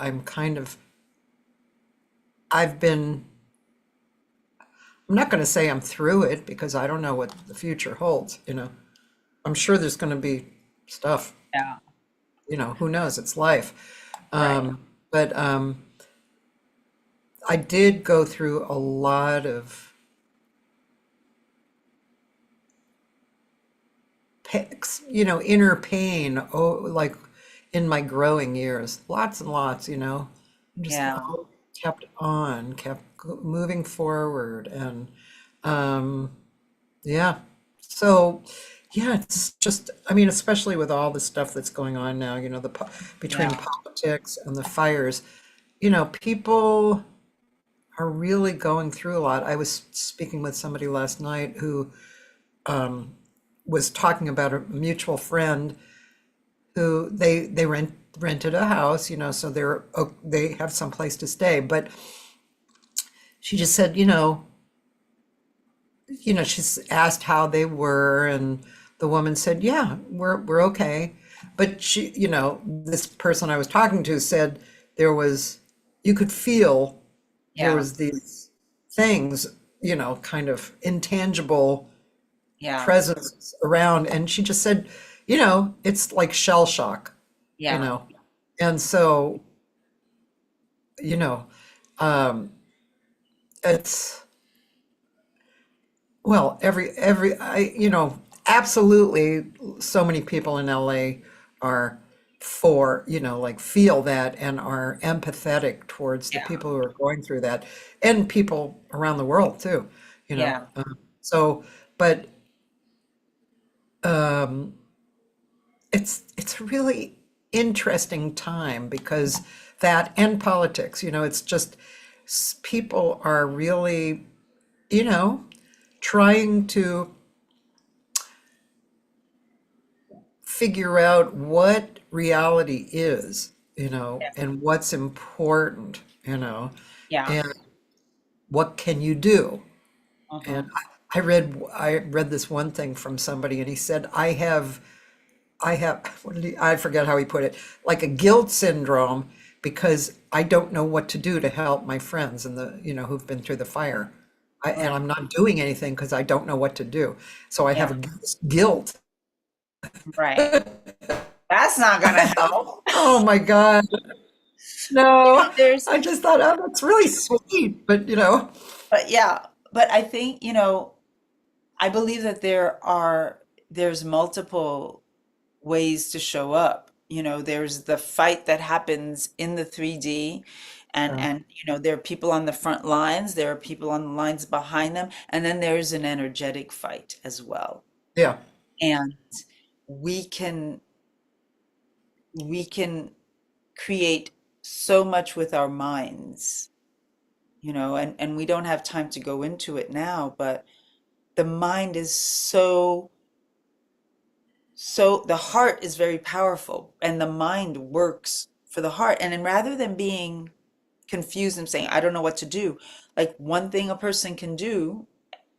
I've been, I'm not going to say I'm through it because I don't know what the future holds. I'm sure there's going to be stuff, Yeah. who knows? It's life. Right. But I did go through a lot of inner pain, like in my growing years, lots and lots. And just Yeah. kept moving forward, and um, yeah. So, yeah, it's just, I mean, especially with all the stuff that's going on now, between Yeah. politics and the fires, people are really going through a lot. I was speaking with somebody last night who was talking about a mutual friend who they rented a house, so they have some place to stay. But she just said, she's asked how they were, and the woman said, "Yeah, we're okay." But this person I was talking to said you could feel there Yeah. was these things, kind of intangible Yeah. presence around, and she just said, it's like shell shock, you Yeah. know, and so, you know, um, it's well, absolutely, so many people in LA are like feel that and are empathetic towards the Yeah. people who are going through that, and people around the world too, you know. Yeah. So, but um, it's a really interesting time because that and politics, it's just people are really, you know, trying to figure out what reality is, and what's important, Yeah. and what can you do? Uh-huh. And I read this one thing from somebody, and he said, I have I forget how he put it, like a guilt syndrome because I don't know what to do to help my friends and who've been through the fire. And Right. I'm not doing anything because I don't know what to do. So I have Yeah. a guilt. Right. That's not gonna help. Oh my God. No, There's, I just thought, oh, that's really sweet. But. but yeah, but I think, I believe that there's multiple ways to show up. There's the fight that happens in the 3D, uh, and there are people on the front lines, there are people on the lines behind them, and then there's an energetic fight as well. yeah. And we can we can create so much with our minds, and we don't have time to go into it now, but the mind is so So the heart is very powerful and the mind works for the heart. And then rather than being confused and saying, I don't know what to do, like one thing a person can do,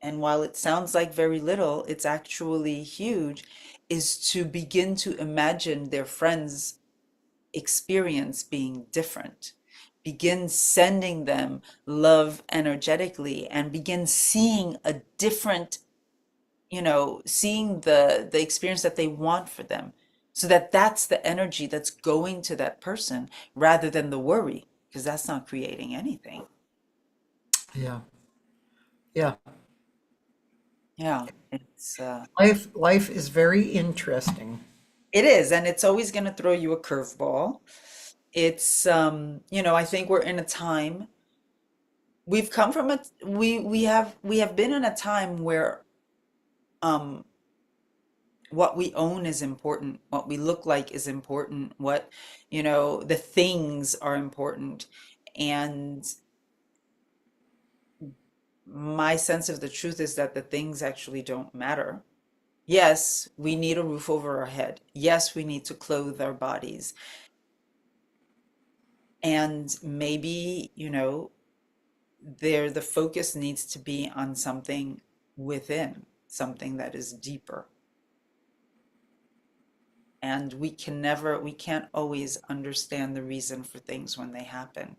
and while it sounds like very little, it's actually huge, is to begin to imagine their friends' experience being different. Begin sending them love energetically and begin seeing a different, seeing the experience that they want for them. So that that's the energy that's going to that person rather than the worry, because that's not creating anything. Yeah. Yeah. Yeah, it's Life is very interesting. it is, and it's always going to throw you a curveball. It's I think we're in a time, we've come from a we have been in a time where um what we own is important, what we look like is important, what the things are important. And my sense of the truth is that the things actually don't matter. Yes, we need a roof over our head. Yes, we need to clothe our bodies. And maybe, the focus needs to be on something within, something that is deeper. And we can't always understand the reason for things when they happen.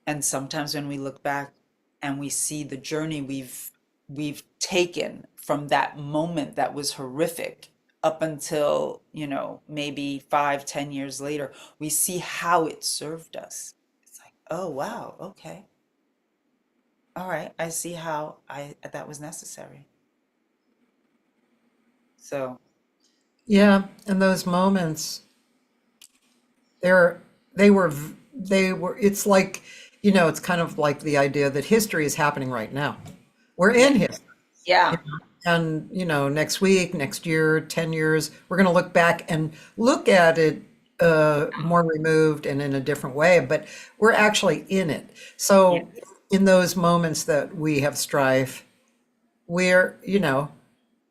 And sometimes when we look back and we see the journey we've taken from that moment that was horrific up until, maybe 5, 10 years later, we see how it served us. It's like, oh wow, okay. All right, I see how I that was necessary. So, Yeah, and those moments, they're they were it's like, it's kind of like the idea that history is happening right now. We're yeah, in history. yeah, And, next week, next year, 10 years, we're going to look back and look at it more removed and in a different way, but we're actually in it. yeah, So in those moments that we have strife, we're,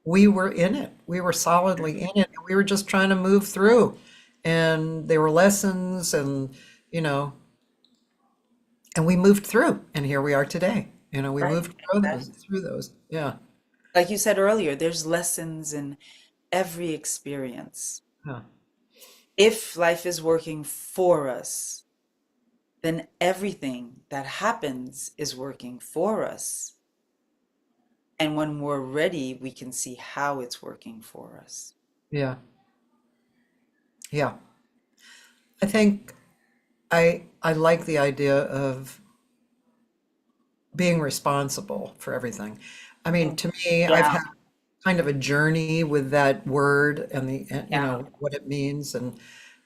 we were in it. We were solidly in it. We were just trying to move through. And there were lessons and, you know, and we moved through. And here we are today. We right, moved through those, exactly. through those. Yeah. Like you said earlier, there's lessons in every experience. Yeah. If life is working for us, then everything that happens is working for us. And when we're ready, we can see how it's working for us. Yeah. Yeah. I think I like the idea of being responsible for everything. I mean, Mm. to me, I've Yeah, had kind of a journey with that word and yeah, what it means. And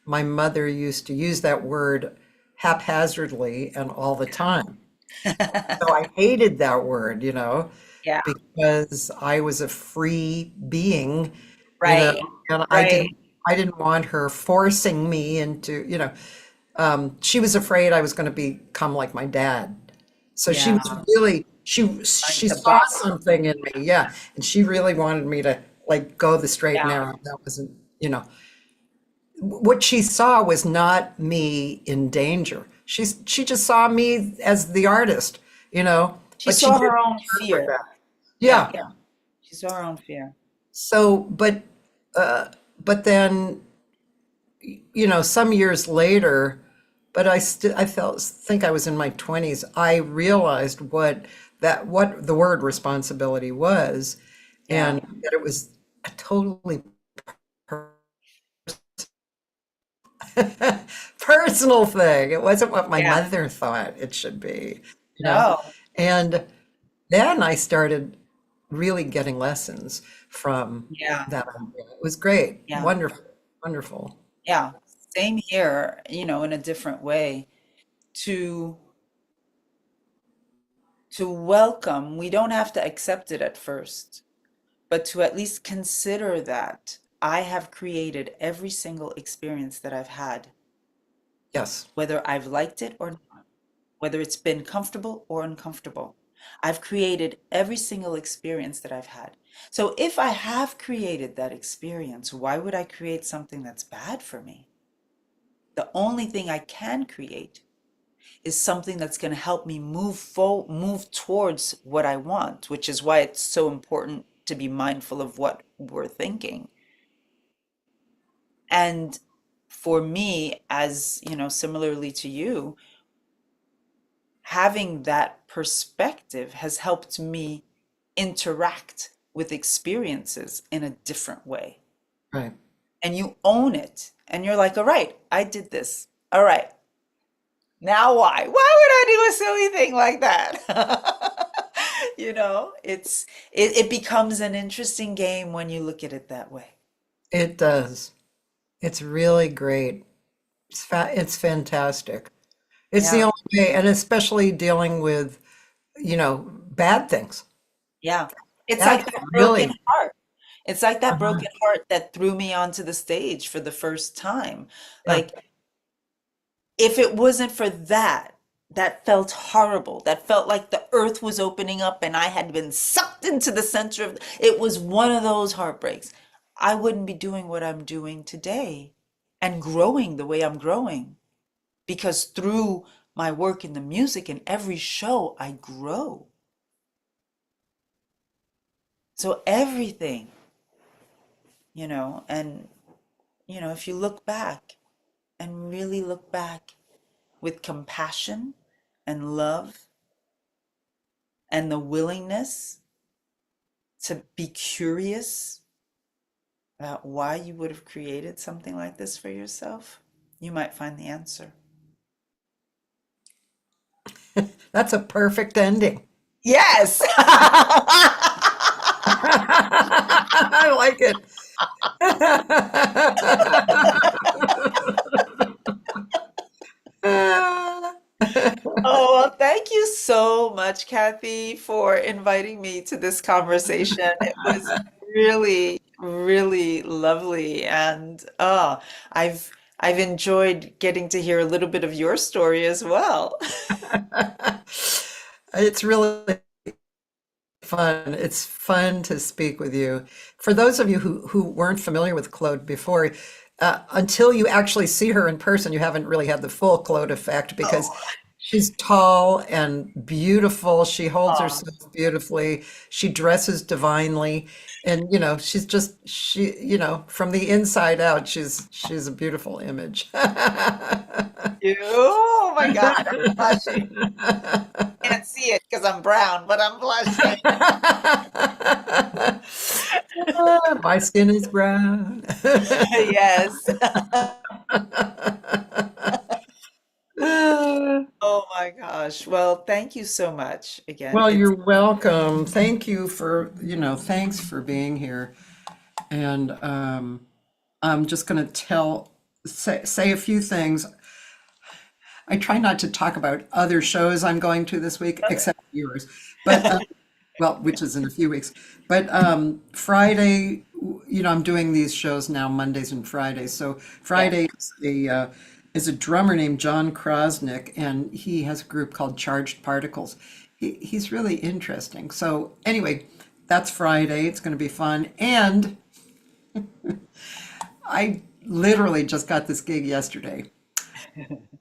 my mother used to use that word haphazardly and all the time. So I hated that word, yeah, because I was a free being, you know, right, and right. I didn't want her forcing me into, she was afraid I was going to become like my dad. So she was Yeah, really, trying she to saw box. something in me, yeah, and she really wanted me to like go the straight and Yeah, narrow. That wasn't, what she saw was not me in danger. She just saw me as the artist, she but she saw didn't her own interpret fear. that. Yeah, Yeah. she saw her own fear. So, uh, but then, some years later, but I think I was in my 20s, I realized what the word responsibility was, Yeah, and that it was a totally per- personal thing. It wasn't what my yeah. mother thought it should be, you know. No, And then I started really getting lessons from yeah, that idea. It was great, yeah, wonderful, wonderful. yeah. Same here, in a different way. To to welcome, we don't have to accept it at first, but to at least consider that I have created every single experience that I've had, Yes. whether I've liked it or not, whether it's been comfortable or uncomfortable. I've created every single experience that I've had. So if I have created that experience, why would I create something that's bad for me? The only thing I can create is something that's going to help me move towards what I want, which is why it's so important to be mindful of what we're thinking. And for me, as you know, similarly to you, having that perspective has helped me interact with experiences in a different way. Right. And you own it. And you're like, all right, I did this. All right. Now why? Why would I do a silly thing like that? You know, it becomes an interesting game when you look at it that way. It does. It's really great. It's fantastic. It's the Yeah. only way, and especially dealing with, bad things. Yeah. It's like That's that broken really, heart. It's like that uh, broken heart that threw me onto the stage for the first time. yeah. Like, if it wasn't for that, that felt horrible. That felt like the earth was opening up and I had been sucked into the center of it was one of those heartbreaks. I wouldn't be doing what I'm doing today and growing the way I'm growing because through my work in the music and every show, I grow. So everything, and if you look back and really look back with compassion and love and the willingness to be curious about why you would have created something like this for yourself, you might find the answer. That's a perfect ending. Yes. I like it. Oh, well, thank you so much, Kathy, for inviting me to this conversation. It was really, really lovely, and I've enjoyed getting to hear a little bit of your story as well. It's really fun. It's fun to speak with you. For those of you who weren't familiar with Claude before, until you actually see her in person, you haven't really had the full Claude effect because Oh, she's tall and beautiful. She holds oh, herself beautifully. She dresses divinely. And from the inside out, she's a beautiful image. you. Oh my God, I'm blushing. Can't see it because I'm brown, but I'm blushing. My skin is brown. Yes. Oh my gosh. Well, thank you so much again. Well, It's you're welcome. Thank you thanks for being here. And I'm just going to say a few things. I try not to talk about other shows I'm going to this week, except yours. But well, which is in a few weeks. But Friday, I'm doing these shows now Mondays and Fridays. So yeah. Friday is a drummer named John Krosnick, and he has a group called Charged Particles. He's really interesting. So anyway, that's Friday. It's going to be fun. And I literally just got this gig yesterday.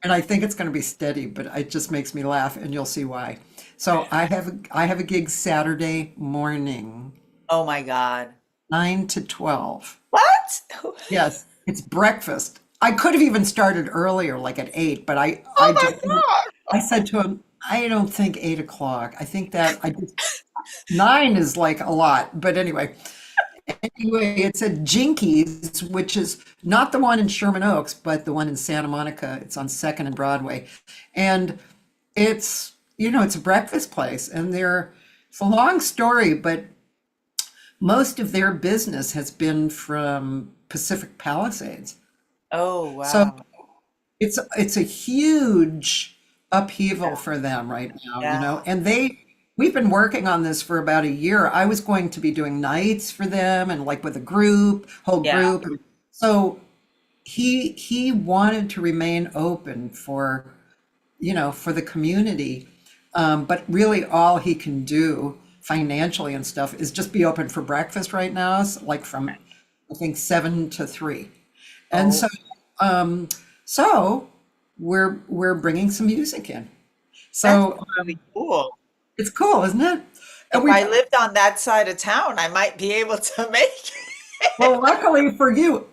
And I think it's going to be steady, but it just makes me laugh, and you'll see why. So I have a gig Saturday morning, Oh my God. 9 to 12. What? Yes, it's breakfast. I could have even started earlier, like at 8, but I Oh I my just God. I said to him, I don't think 8 o'clock. I think that I just 9 is like a lot. But anyway, it's at Jinkies, which is not the one in Sherman Oaks, but the one in Santa Monica. It's on Second and Broadway, and it's a breakfast place, and it's a long story, but most of their business has been from Pacific Palisades. Oh So wow. it's a huge upheaval for them right now, Yeah. and we've been working on this for about a year. I was going to be doing nights for them and like with a whole Yeah. group. And so he wanted to remain open for the community, But really, all he can do financially and stuff is just be open for breakfast right now, like from I think 7 to 3. And Oh, um, so we're bringing some music in. that's So really cool. it's cool, isn't it? And If we I lived on that side of town, I might be able to make it. well, luckily for you,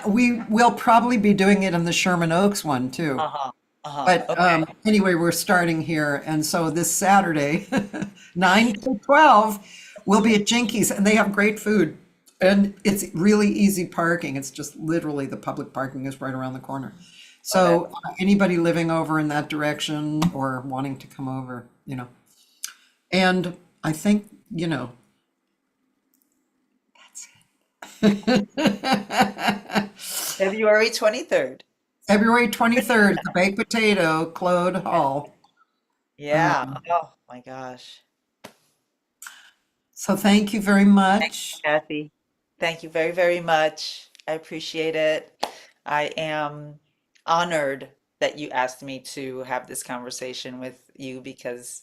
we will probably be doing it in the Sherman Oaks one too. Uh-huh. Uh-huh. But Okay. anyway, we're starting here, and so this Saturday, 9 to 12, we'll be at Jinkies, and they have great food, and it's really easy parking. It's just literally the public parking is right around the corner. Oh, So anybody living over in that direction or wanting to come over, and I think, that's it. February 23rd. February 23rd, the Baked Potato, Claude Hall. Yeah. Oh my gosh. So thank you very much. Kathy, thank you very, very much. I appreciate it. I am honored that you asked me to have this conversation with you because,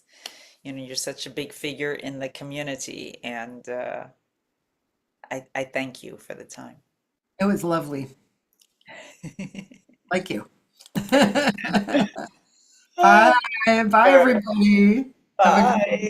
you're such a big figure in the community, and I thank you for the time. It was lovely. Like you. Bye. Bye, everybody. Have a good Bye. day.